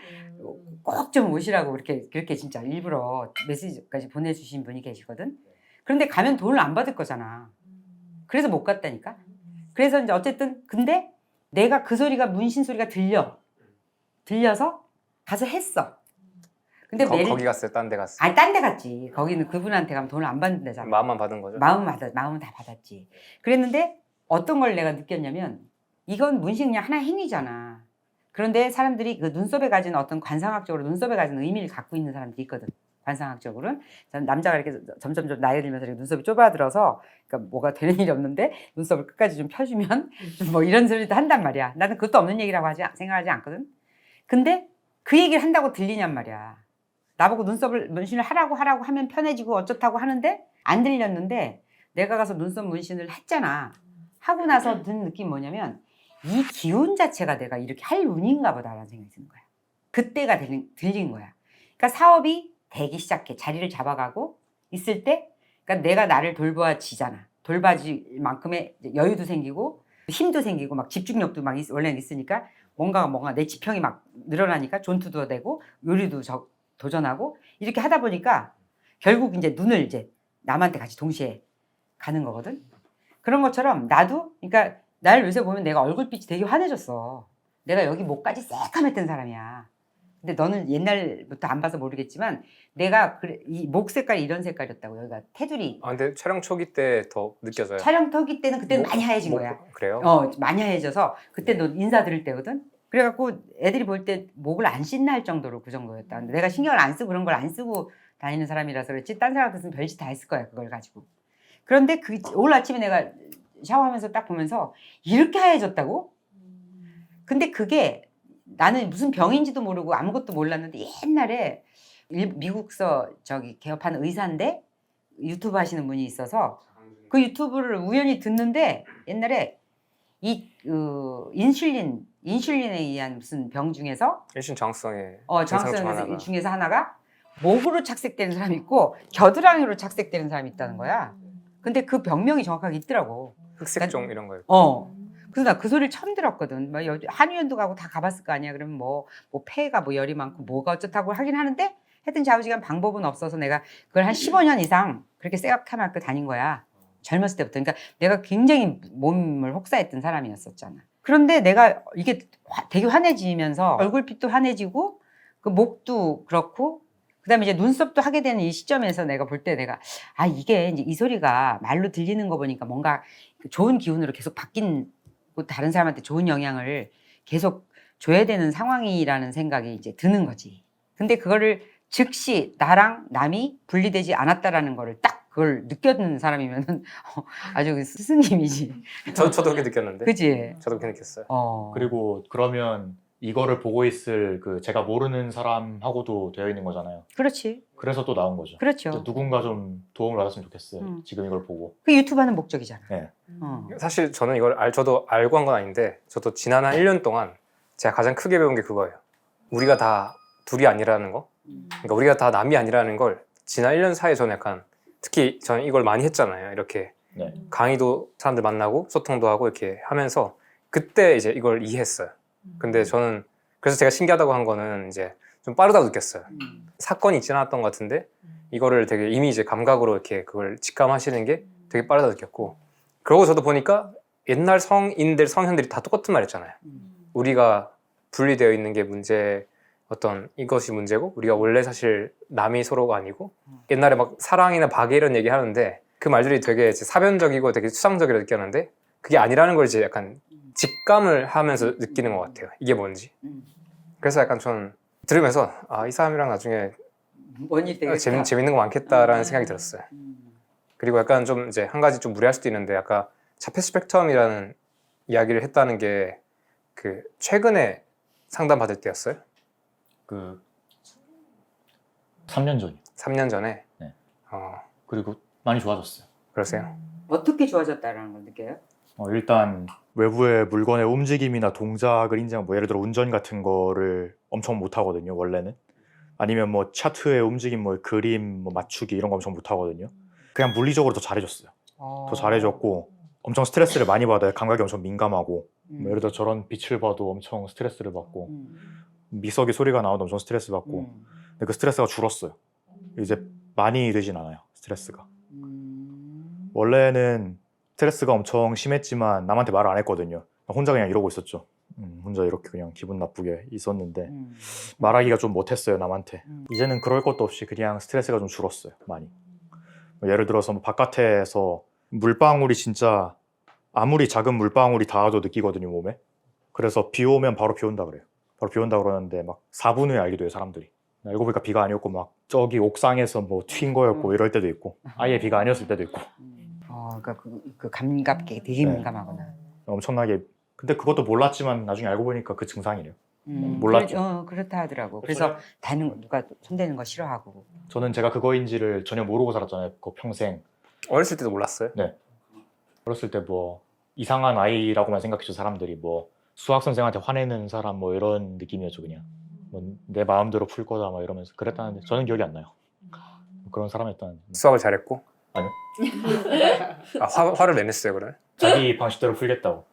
꼭 좀 오시라고 그렇게 진짜 일부러 메시지까지 보내주신 분이 계시거든. 그런데 가면 돈을 안 받을 거잖아. 그래서 못 갔다니까. 그래서 이제 어쨌든 근데 내가 그 소리가 문신 소리가 들려서 가서 했어. 근데 거기 갔어요? 딴 데 갔어요? 아니 딴 데 갔지. 거기는 그분한테 가면 돈을 안 받는 데잖아. 마음만 받은 거죠? 마음은 다 받았지. 그랬는데 어떤 걸 내가 느꼈냐면 이건 문신 그냥 하나의 행위잖아. 그런데 사람들이 그 눈썹에 가진 어떤 관상학적으로 눈썹에 가진 의미를 갖고 있는 사람들이 있거든. 관상학적으로는 남자가 이렇게 점점 나이 들면서 이렇게 눈썹이 좁아들어서 그러니까 뭐가 되는 일이 없는데 눈썹을 끝까지 좀 펴주면 뭐 이런 소리도 한단 말이야. 나는 그것도 없는 얘기라고 생각하지 않거든. 근데 그 얘기를 한다고 들리냔 말이야. 나보고 눈썹을 문신을 하라고 하면 편해지고 어쩌다고 하는데 안 들렸는데 내가 가서 눈썹 문신을 했잖아. 하고 나서 든 느낌이 뭐냐면 이 기운 자체가 내가 이렇게 할 운인가 보다라는 생각이 드는 거야. 그때가 들린 거야. 그러니까 사업이 되기 시작해. 자리를 잡아가고 있을 때 그러니까 내가 나를 돌봐지잖아. 돌봐질 만큼의 여유도 생기고 힘도 생기고 막 집중력도 막 원래는 있으니까 뭔가 내 지평이 막 늘어나니까 존투도 되고 요리도 도전하고 이렇게 하다 보니까 결국 이제 눈을 이제 남한테 같이 동시에 가는 거거든. 그런 것처럼 나도 그러니까 나를 요새 보면 내가 얼굴빛이 되게 환해졌어. 내가 여기 목까지 새까맸던 사람이야. 근데 너는 옛날부터 안 봐서 모르겠지만 내가 이 목 색깔이 이런 색깔이었다고. 여기가 테두리. 근데 촬영 초기 때 더 느껴져요. 촬영 초기 때는 그때는 많이 하얘진 거야. 그래요? 많이 하얘져서 그때 너 인사 드릴 때거든. 그래갖고 애들이 볼 때 목을 안 씻나 할 정도로 그 정도였다. 근데 내가 신경을 안 쓰고 그런 걸 안 쓰고 다니는 사람이라서 그렇지 딴 사람 같았으면 별짓 다 했을 거야 그걸 가지고. 그런데 오늘 아침에 내가 샤워하면서 딱 보면서 이렇게 하얘졌다고? 근데 그게 나는 무슨 병인지도 모르고 아무것도 몰랐는데 옛날에 미국서 개업하는 의사인데 유튜브 하시는 분이 있어서 그 유튜브를 우연히 듣는데 옛날에 이 인슐린에 의한 무슨 병 중에서 일신 저항성의 저항성 중에서 하나가 목으로 착색되는 사람이 있고 겨드랑이로 착색되는 사람이 있다는 거야. 근데 그 병명이 정확하게 있더라고. 흑색종 이런 거요. 그래서 나 그 소리를 처음 들었거든. 한의원도 가고 다 가봤을 거 아니야. 그러면 뭐 폐가 뭐 열이 많고 뭐가 어쩌다고 하긴 하는데 하여튼 좌우지간 방법은 없어서 내가 그걸 한 15년 이상 그렇게 새까맣게 다닌 거야. 젊었을 때부터. 그러니까 내가 굉장히 몸을 혹사했던 사람이었었잖아. 그런데 내가 이게 되게 환해지면서 얼굴빛도 환해지고 그 목도 그렇고 그다음에 이제 눈썹도 하게 되는 이 시점에서 내가 볼 때 내가 이게 이제 이 소리가 말로 들리는 거 보니까 뭔가 좋은 기운으로 계속 바뀐 다른 사람한테 좋은 영향을 계속 줘야 되는 상황이라는 생각이 이제 드는 거지. 근데 그거를 즉시 나랑 남이 분리되지 않았다라는 거를 딱 그걸 느꼈는 사람이면은 아주 그 스승님이지. 저도 그렇게 느꼈는데. 그지? 저도 그렇게 느꼈어요. 그리고 그러면 이거를 보고 있을 그 제가 모르는 사람하고도 되어 있는 거잖아요. 그렇지. 그래서 또 나온 거죠. 그렇죠. 누군가 좀 도움을 받았으면 좋겠어요. 지금 이걸 보고. 그 유튜브 하는 목적이잖아. 네. 사실 저는 이걸 저도 알고 한 건 아닌데 저도 지난 한 1년 동안 제가 가장 크게 배운 게 그거예요. 우리가 다 둘이 아니라는 거. 그러니까 우리가 다 남이 아니라는 걸 지난 1년 사이에 저는 약간 특히 저는 이걸 많이 했잖아요. 이렇게 네. 강의도 사람들 만나고 소통도 하고 이렇게 하면서 그때 이제 이걸 이해했어요. 근데 저는 그래서 제가 신기하다고 한 거는 이제 좀 빠르다고 느꼈어요. 사건이 있지 않았던 것 같은데 이거를 되게 이미 이제 감각으로 이렇게 그걸 직감하시는 게 되게 빠르다고 느꼈고 그러고 저도 보니까 옛날 성인들 성현들이 다 똑같은 말 했잖아요. 우리가 분리되어 있는 게 문제 어떤 이것이 문제고 우리가 원래 사실 남이 서로가 아니고 옛날에 막 사랑이나 박애 이런 얘기 하는데 그 말들이 되게 이제 사변적이고 되게 추상적이라 느꼈는데 그게 아니라는 걸 이제 약간 직감을 하면서 느끼는 것 같아요. 이게 뭔지. 그래서 약간 전 들으면서 이 사람이랑 나중에 원이 되겠다. 재밌는 거 많겠다라는 생각이 들었어요. 그리고 약간 좀 이제 한 가지 좀 무리할 수도 있는데 아까 자폐 스펙트럼이라는 이야기를 했다는 게 그 최근에 상담 받을 때였어요? 그 3년 전이요. 3년 전에? 네. 어, 그리고 많이 좋아졌어요. 그러세요? 어떻게 좋아졌다라는 걸 느껴요? 일단 외부의 물건의 움직임이나 동작을 인지하면 뭐 예를 들어 운전 같은 거를 엄청 못하거든요. 원래는. 아니면 뭐 차트의 움직임, 뭐 그림, 뭐 맞추기 이런 거 엄청 못하거든요. 그냥 물리적으로 더 잘해줬어요. 더 잘해줬고 엄청 스트레스를 많이 받아요. 감각이 엄청 민감하고 뭐 예를 들어 저런 빛을 봐도 엄청 스트레스를 받고 미석이 소리가 나와도 엄청 스트레스 받고 근데 그 스트레스가 줄었어요. 이제 많이 되진 않아요. 스트레스가. 원래는 스트레스가 엄청 심했지만 남한테 말을 안 했거든요. 혼자 그냥 이러고 있었죠. 혼자 이렇게 그냥 기분 나쁘게 있었는데 말하기가 좀 못했어요. 남한테. 이제는 그럴 것도 없이 그냥 스트레스가 좀 줄었어요. 많이. 예를 들어서 뭐 바깥에서 물방울이 진짜 아무리 작은 물방울이 닿아도 느끼거든요. 몸에. 그래서 비 오면 바로 비 온다 그래요. 바로 비 온다 그러는데 막 4분 후에 알게 돼요. 사람들이. 알고 보니까 비가 아니었고 막 저기 옥상에서 뭐 튄 거였고 이럴 때도 있고 아예 비가 아니었을 때도 있고. 그러니까 그 감각계 되게 네. 민감하구나. 엄청나게. 근데 그것도 몰랐지만 나중에 알고 보니까 그 증상이래요. 몰랐죠. 그렇다 하더라고. 그래서 누가 손대는 거 싫어하고. 저는 제가 그거인지를 전혀 모르고 살았잖아요. 그 평생. 어렸을 때도 몰랐어요? 네. 어렸을 때 뭐 이상한 아이라고만 생각했죠. 사람들이 뭐 수학 선생한테 화내는 사람 뭐 이런 느낌이었죠. 그냥 뭐 내 마음대로 풀 거다 막 이러면서 그랬다는데 저는 기억이 안 나요. 그런 사람이었다는데. 수학을 잘했고? 아니요. 화를 내냈어요 그러면? 자기 방식대로 풀겠다고.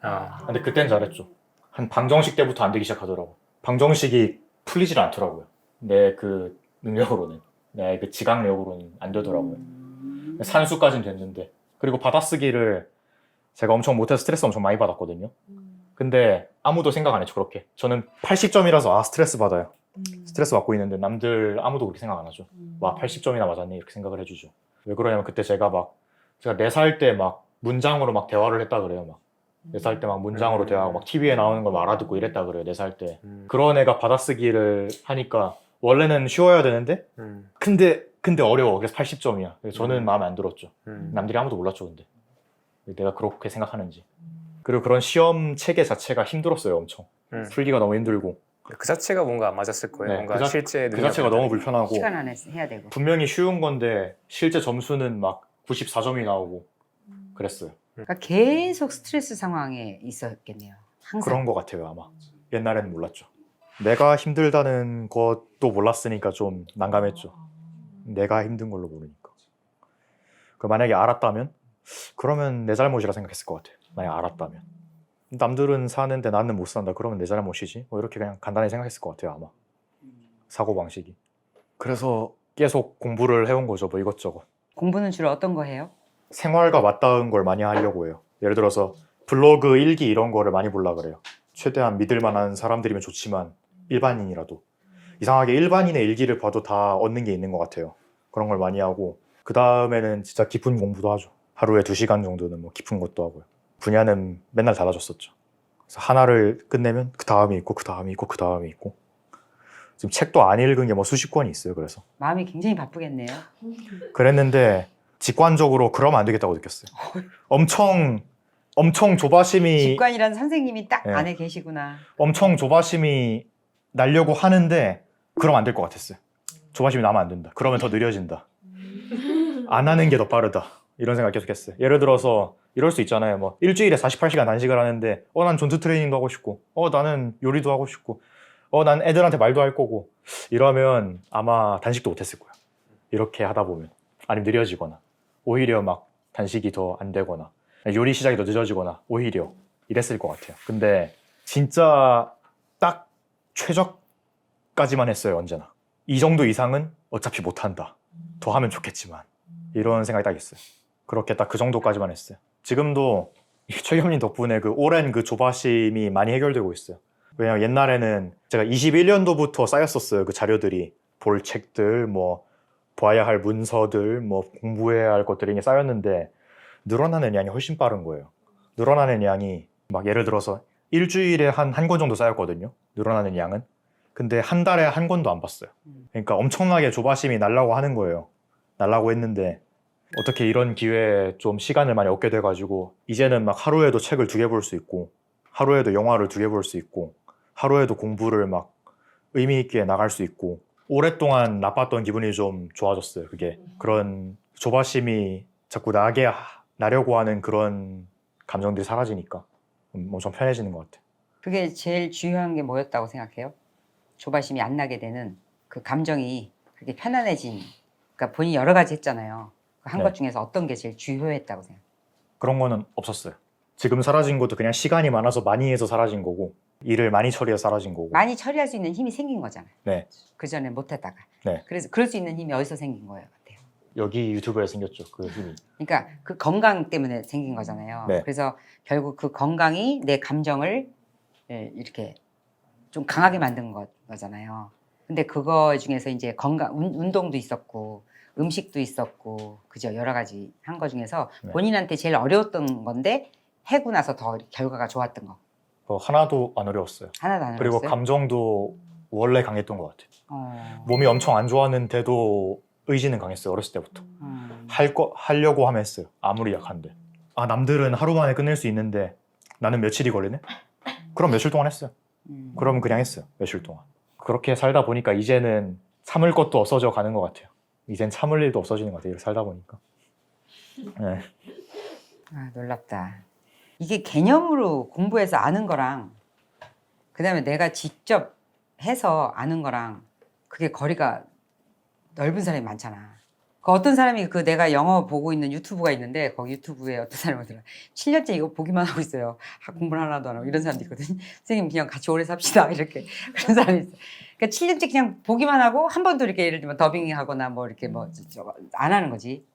근데 그땐 잘했죠. 한 방정식 때부터 안 되기 시작하더라고. 방정식이 풀리질 않더라고요. 내 그 능력으로는. 내 그 지각력으로는 안 되더라고요. 산수까지는 됐는데. 그리고 받아쓰기를 제가 엄청 못해서 스트레스 엄청 많이 받았거든요. 근데 아무도 생각 안 했죠. 그렇게. 저는 80점이라서 스트레스 받아요. 스트레스 받고 있는데 남들 아무도 그렇게 생각 안 하죠. 와 80점이나 맞았네 이렇게 생각을 해주죠. 왜 그러냐면 그때 제가 4살 때 막 문장으로 막 대화를 했다 그래요. 막 4살 때 막 문장으로 대화하고 막 TV에 나오는 걸 알아듣고 이랬다 그래요. 4살 때. 그런 애가 받아쓰기를 하니까 원래는 쉬워야 되는데 근데 어려워. 그래서 80점이야. 그래서 저는 마음에 안 들었죠. 남들이 아무도 몰랐죠. 근데 내가 그렇게 생각하는지. 그리고 그런 시험 체계 자체가 힘들었어요. 엄청. 풀기가 너무 힘들고. 그 자체가 뭔가 안 맞았을 거예요. 네, 뭔가 실제 그 자체가 너무 불편하고 시간 안에 해야 되고. 분명히 쉬운 건데 실제 점수는 막 94점이 나오고 그랬어요. 그러니까 계속 스트레스 상황에 있었겠네요. 항상. 그런 것 같아요. 아마 옛날에는 몰랐죠. 내가 힘들다는 것도 몰랐으니까 좀 난감했죠. 내가 힘든 걸로 모르니까. 만약에 알았다면 그러면 내 잘못이라 생각했을 것 같아요. 만약 알았다면. 남들은 사는데 나는 못 산다. 그러면 내 잘못이지. 뭐 이렇게 그냥 간단히 생각했을 것 같아요. 아마. 사고방식이. 그래서 계속 공부를 해온 거죠. 뭐 이것저것. 공부는 주로 어떤 거 해요? 생활과 맞닿은 걸 많이 하려고 해요. 예를 들어서 블로그, 일기 이런 거를 많이 보려고 그래요. 최대한 믿을 만한 사람들이면 좋지만 일반인이라도. 이상하게 일반인의 일기를 봐도 다 얻는 게 있는 것 같아요. 그런 걸 많이 하고 그 다음에는 진짜 깊은 공부도 하죠. 하루에 2시간 정도는 뭐 깊은 것도 하고요. 분야는 맨날 달라졌었죠. 그래서 하나를 끝내면 그 다음이 있고 그 다음이 있고 그 다음이 있고 지금 책도 안 읽은 게 뭐 수십 권이 있어요. 그래서 마음이 굉장히 바쁘겠네요. 그랬는데 직관적으로 그러면 안 되겠다고 느꼈어요. 엄청 조바심이 직관이라는 선생님이 딱 네. 안에 계시구나. 엄청 조바심이 나려고 하는데 그러면 안 될 것 같았어요. 조바심이 나면 안 된다. 그러면 더 느려진다. 안 하는 게 더 빠르다. 이런 생각 계속 했어요. 예를 들어서 이럴 수 있잖아요. 뭐 일주일에 48시간 단식을 하는데 난 전투 트레이닝도 하고 싶고 나는 요리도 하고 싶고 난 애들한테 말도 할 거고 이러면 아마 단식도 못했을 거예요. 이렇게 하다 보면 아니면 느려지거나 오히려 막 단식이 더 안 되거나 요리 시작이 더 늦어지거나 오히려 이랬을 것 같아요. 근데 진짜 딱 최저까지만 했어요. 언제나 이 정도 이상은 어차피 못한다. 더 하면 좋겠지만 이런 생각이 딱 있어요. 그렇게 딱 그 정도까지만 했어요. 지금도 최겸님 덕분에 그 오랜 그 조바심이 많이 해결되고 있어요. 왜냐면 옛날에는 제가 21년도부터 쌓였었어요. 그 자료들이 볼 책들 뭐 봐야 할 문서들 뭐 공부해야 할 것들이 이게 쌓였는데 늘어나는 양이 훨씬 빠른 거예요. 늘어나는 양이 막 예를 들어서 일주일에 한 권 정도 쌓였거든요. 늘어나는 양은. 근데 한 달에 한 권도 안 봤어요. 그러니까 엄청나게 조바심이 날라고 하는 거예요. 날라고 했는데 어떻게 이런 기회에 좀 시간을 많이 얻게 돼가지고 이제는 막 하루에도 책을 2개 볼 수 있고 하루에도 영화를 2개 볼 수 있고 하루에도 공부를 막 의미 있게 나갈 수 있고 오랫동안 나빴던 기분이 좀 좋아졌어요. 그게 그런 조바심이 자꾸 나려고 하는 그런 감정들이 사라지니까 엄청 편해지는 것 같아요. 그게 제일 중요한 게 뭐였다고 생각해요? 조바심이 안 나게 되는 그 감정이 그게 편안해진. 그러니까 본인이 여러 가지 했잖아요. 한 것 네. 중에서 어떤 게 제일 주요했다고 생각해요? 그런 거는 없었어요. 지금 사라진 것도 그냥 시간이 많아서 많이 해서 사라진 거고 일을 많이 처리해서 사라진 거고 많이 처리할 수 있는 힘이 생긴 거잖아요. 네. 그 전에 못했다가. 네. 그래서 그럴 수 있는 힘이 어디서 생긴 거예요, 같아요. 여기 유튜브에 생겼죠. 그 힘이. 그러니까 그 건강 때문에 생긴 거잖아요. 네. 그래서 결국 그 건강이 내 감정을 이렇게 좀 강하게 만든 거잖아요. 근데 그거 중에서 이제 운동도 있었고 음식도 있었고 그죠, 여러 가지 한 거 중에서 네. 본인한테 제일 어려웠던 건데 해고 나서 더 결과가 좋았던 거 하나도 안 어려웠어요. 하나도 안 그리고 어려웠어요? 감정도 원래 강했던 것 같아요. 몸이 뭐 엄청 안 좋았는데도 의지는 강했어요. 어렸을 때부터. 음. 하려고 하면 했어요. 아무리 약한데. 남들은 하루 만에 끝낼 수 있는데 나는 며칠이 걸리네? 그럼 며칠 동안 했어요. 그러면 그냥 했어요. 며칠 동안. 그렇게 살다 보니까 이제는 참을 것도 없어져 가는 것 같아요. 이젠 참을 일도 없어지는 것 같아요. 이렇게 살다 보니까. 네. 놀랍다. 이게 개념으로 공부해서 아는 거랑 그다음에 내가 직접 해서 아는 거랑 그게 거리가 넓은 사람이 많잖아. 그 어떤 사람이 그 내가 영어 보고 있는 유튜브가 있는데 거기 유튜브에 어떤 사람이 오더라. 7년째 이거 보기만 하고 있어요. 공부를 하나도 안 하고 이런 사람도 있거든. 선생님 그냥 같이 오래 삽시다 이렇게 그런 사람이 있어. 그러니까 7년째 그냥 보기만 하고 한 번도 이렇게 예를 들면 더빙하거나 뭐 이렇게 뭐 안 하는 거지.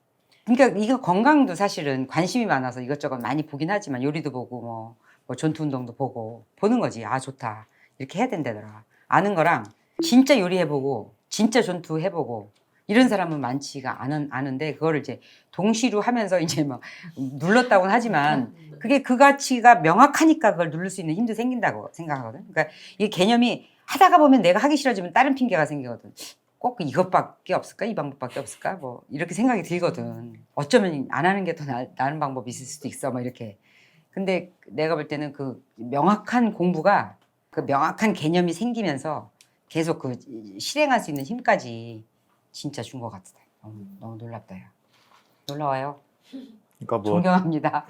그러니까 이거 건강도 사실은 관심이 많아서 이것저것 많이 보긴 하지만 요리도 보고 뭐 전투 운동도 보고 보는 거지. 좋다 이렇게 해야 된다더라. 아는 거랑 진짜 요리해보고 진짜 전투 해보고 이런 사람은 많지가 않은데 그거를 이제 동시로 하면서 이제 막 눌렀다고는 하지만 그게 그 가치가 명확하니까 그걸 누를 수 있는 힘도 생긴다고 생각하거든. 그러니까 이 개념이 하다가 보면 내가 하기 싫어지면 다른 핑계가 생기거든. 꼭 이것밖에 없을까? 이 방법밖에 없을까? 뭐 이렇게 생각이 들거든. 어쩌면 안 하는 게 더 나은 방법이 있을 수도 있어. 뭐 이렇게. 근데 내가 볼 때는 그 명확한 공부가 그 명확한 개념이 생기면서 계속 그 실행할 수 있는 힘까지 진짜 준 것 같다. 너무 놀랍다. 야. 놀라워요. 그러니까 뭐 존경합니다.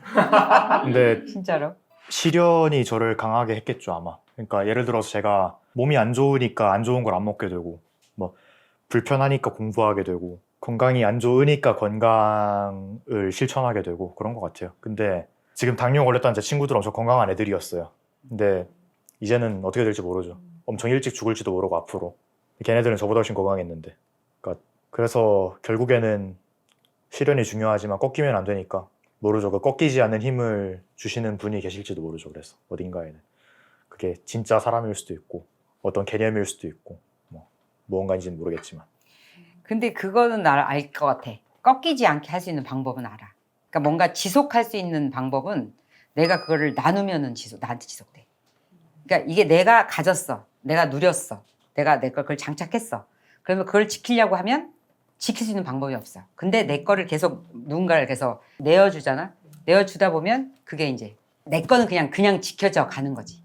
근데 진짜로. 시련이 저를 강하게 했겠죠 아마. 그러니까 예를 들어서 제가 몸이 안 좋으니까 안 좋은 걸 안 먹게 되고 뭐 불편하니까 공부하게 되고 건강이 안 좋으니까 건강을 실천하게 되고 그런 것 같아요. 근데 지금 당뇨 걸렸다는 제 친구들은 엄청 건강한 애들이었어요. 근데 이제는 어떻게 될지 모르죠. 엄청 일찍 죽을지도 모르고 앞으로. 걔네들은 저보다 훨씬 건강했는데. 그래서 결국에는 시련이 중요하지만 꺾이면 안 되니까 모르죠. 그 꺾이지 않는 힘을 주시는 분이 계실지도 모르죠. 그래서 어딘가에는 그게 진짜 사람일 수도 있고 어떤 개념일 수도 있고 뭐 무언가인지는 모르겠지만. 근데 그거는 알 것 같아. 꺾이지 않게 할 수 있는 방법은 알아. 그러니까 뭔가 지속할 수 있는 방법은 내가 그거를 나누면은 나한테 지속돼. 그러니까 이게 내가 가졌어. 내가 누렸어. 내가 내 걸 그걸 장착했어. 그러면 그걸 지키려고 하면 지킬 수 있는 방법이 없어. 근데 내 거를 계속 누군가를 계속 내어주잖아. 내어주다 보면 그게 이제 내 거는 그냥 지켜져 가는 거지.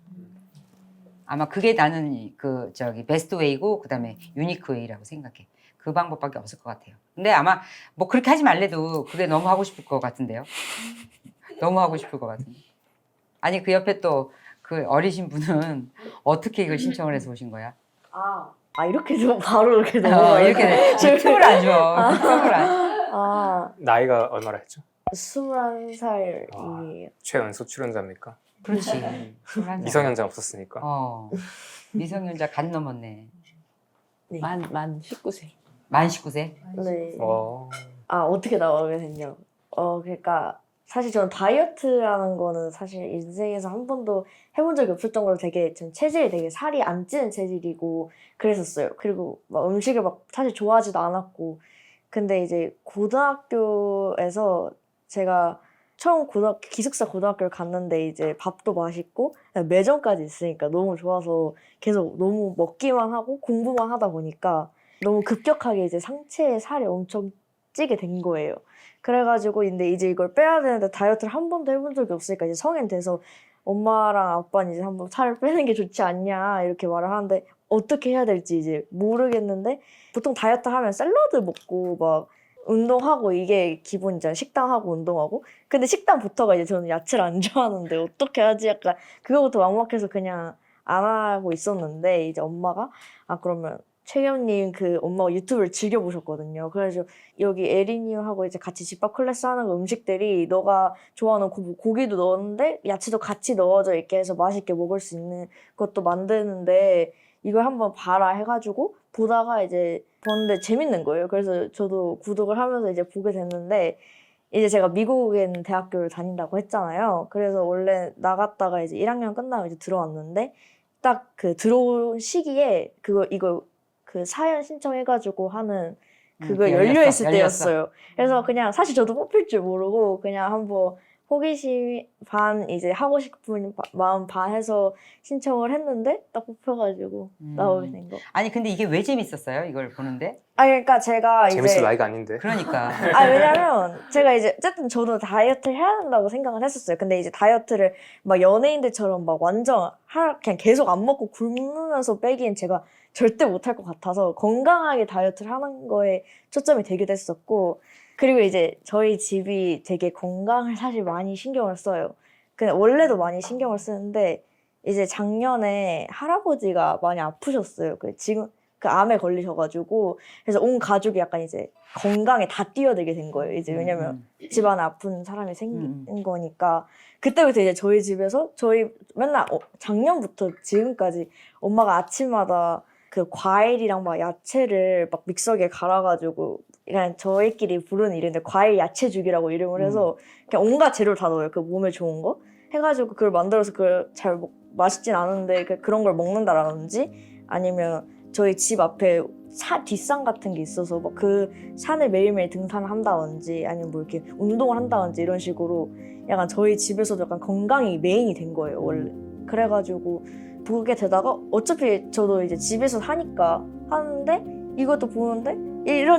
아마 그게 나는 베스트 웨이고 그다음에 유니크 웨이라고 생각해. 그 방법밖에 없을 것 같아요. 근데 아마 뭐 그렇게 하지 말래도 그게 너무 하고 싶을 것 같은데요. 너무 하고 싶을 것 같은데. 아니 그 옆에 또 그 어리신 분은 어떻게 이걸 신청을 해서 오신 거야? 이렇게 좀 바로 이렇게 넘어가요. 이렇게 틈을 안 줘. 틈을 안. 나이가 얼마나 했죠? 21살이에요. 최연소 출연자입니까? 그렇지. 미성년자 없었으니까. 미성년자 간 넘었네. 네. 만 19세. 만 19세? 네. 와. 어떻게 나오게 됐냐. 그러니까 사실 저는 다이어트라는 거는 사실 인생에서 한 번도 해본 적이 없을 정도로 되게 전 체질이 되게 살이 안 찌는 체질이고 그랬었어요. 그리고 막 음식을 막 사실 좋아하지도 않았고. 근데 이제 고등학교에서 제가 처음 기숙사 고등학교를 갔는데 이제 밥도 맛있고 매점까지 있으니까 너무 좋아서 계속 너무 먹기만 하고 공부만 하다 보니까 너무 급격하게 이제 상체에 살이 엄청 찌게 된 거예요. 그래가지고 근데 이제 이걸 빼야 되는데 다이어트를 한 번도 해본 적이 없으니까 이제 성인 돼서 엄마랑 아빠는 이제 한번 살을 빼는 게 좋지 않냐 이렇게 말을 하는데 어떻게 해야 될지 이제 모르겠는데 보통 다이어트 하면 샐러드 먹고 막 운동하고 이게 기본이잖아요. 식단하고 운동하고. 근데 식단부터가 이제 저는 야채를 안 좋아하는데 어떻게 하지? 약간 그거부터 막막해서 그냥 안 하고 있었는데 이제 엄마가 그러면 최겸님 엄마가 유튜브를 즐겨보셨거든요. 그래서 여기 에리님하고 이제 같이 집밥 클래스 하는 거 음식들이 너가 좋아하는 고기도 넣었는데 야채도 같이 넣어져 있게 해서 맛있게 먹을 수 있는 것도 만드는데 이걸 한번 봐라 해가지고 보다가 이제 봤는데 재밌는 거예요. 그래서 저도 구독을 하면서 이제 보게 됐는데 이제 제가 미국엔 대학교를 다닌다고 했잖아요. 그래서 원래 나갔다가 이제 1학년 끝나고 이제 들어왔는데 딱 들어온 시기에 이거 사연 신청해가지고 하는 그거 열려 있을 때였어요. 그래서 그냥 사실 저도 뽑힐 줄 모르고 그냥 한번 호기심 반 이제 하고 싶은 마음 반 해서 신청을 했는데 딱 뽑혀가지고 나오게 된 거. 아니 근데 이게 왜 재밌었어요? 이걸 보는데? 그러니까 제가 재밌을 나이가 아닌데. 그러니까. 왜냐면 제가 이제 어쨌든 저도 다이어트를 해야 된다고 생각을 했었어요. 근데 이제 다이어트를 막 연예인들처럼 막 완전 그냥 계속 안 먹고 굶으면서 빼기엔 제가 절대 못할 것 같아서 건강하게 다이어트를 하는 거에 초점이 되기도 했었고 그리고 이제 저희 집이 되게 건강을 사실 많이 신경을 써요. 근데 원래도 많이 신경을 쓰는데 이제 작년에 할아버지가 많이 아프셨어요. 지금 암에 걸리셔가지고 그래서 온 가족이 약간 이제 건강에 다 뛰어들게 된 거예요. 이제 왜냐면 집안에 아픈 사람이 생긴 거니까 그때부터 이제 저희 집에서 맨날 작년부터 지금까지 엄마가 아침마다 과일이랑 막 야채를 막 믹서기에 갈아가지고 그냥 저희끼리 부르는 이름인데 과일 야채죽이라고 이름을 해서 그냥 온갖 재료를 다 넣어요. 몸에 좋은 거 해가지고 그걸 만들어서 그걸 잘 맛있진 않은데 그런 걸 먹는다라든지 아니면 저희 집 앞에 뒷산 같은 게 있어서 막 산을 매일매일 등산을 한다든지 아니면 뭐 이렇게 운동을 한다든지 이런 식으로 약간 저희 집에서도 약간 건강이 메인이 된 거예요 원래. 그래가지고 보게 되다가 어차피 저도 이제 집에서 하니까 하는데 이것도 보는데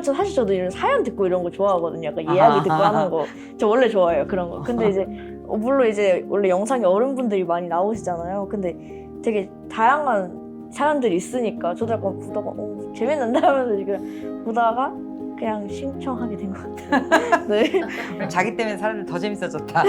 사실 저도 이런 사연 듣고 이런 거 좋아하거든요. 약간 이야기 듣고 하는 거 저 원래 좋아해요 그런 거. 근데 이제 물론 이제 원래 영상에 어른분들이 많이 나오시잖아요. 근데 되게 다양한 사연들이 있으니까 저도 약간 보다가 재밌는데 하면서 지금 보다가 그냥 신청하게 된 것 같아요. 네. 그럼 자기 때문에 사람들 더 재밌어졌다.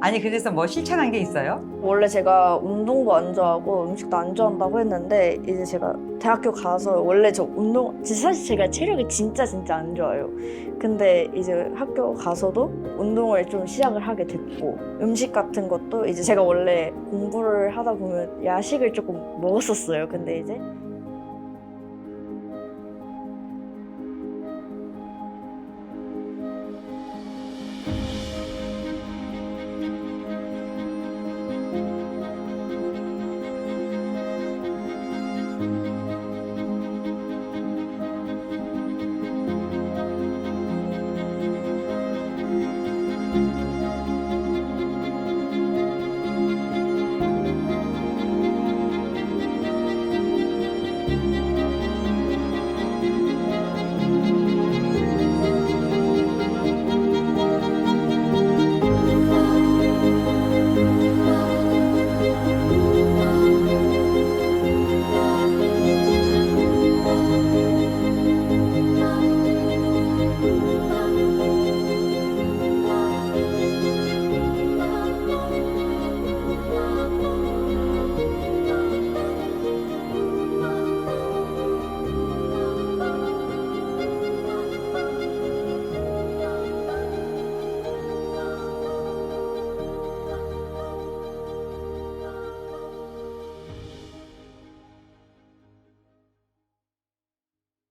아니 그래서 뭐 실천한 게 있어요? 원래 제가 운동도 안 좋아하고 음식도 안 좋아한다고 했는데 이제 제가 대학교 가서 원래 사실 제가 체력이 진짜 안 좋아요. 근데 이제 학교 가서도 운동을 좀 시작을 하게 됐고 음식 같은 것도 이제 제가 원래 공부를 하다 보면 야식을 조금 먹었었어요. 근데 이제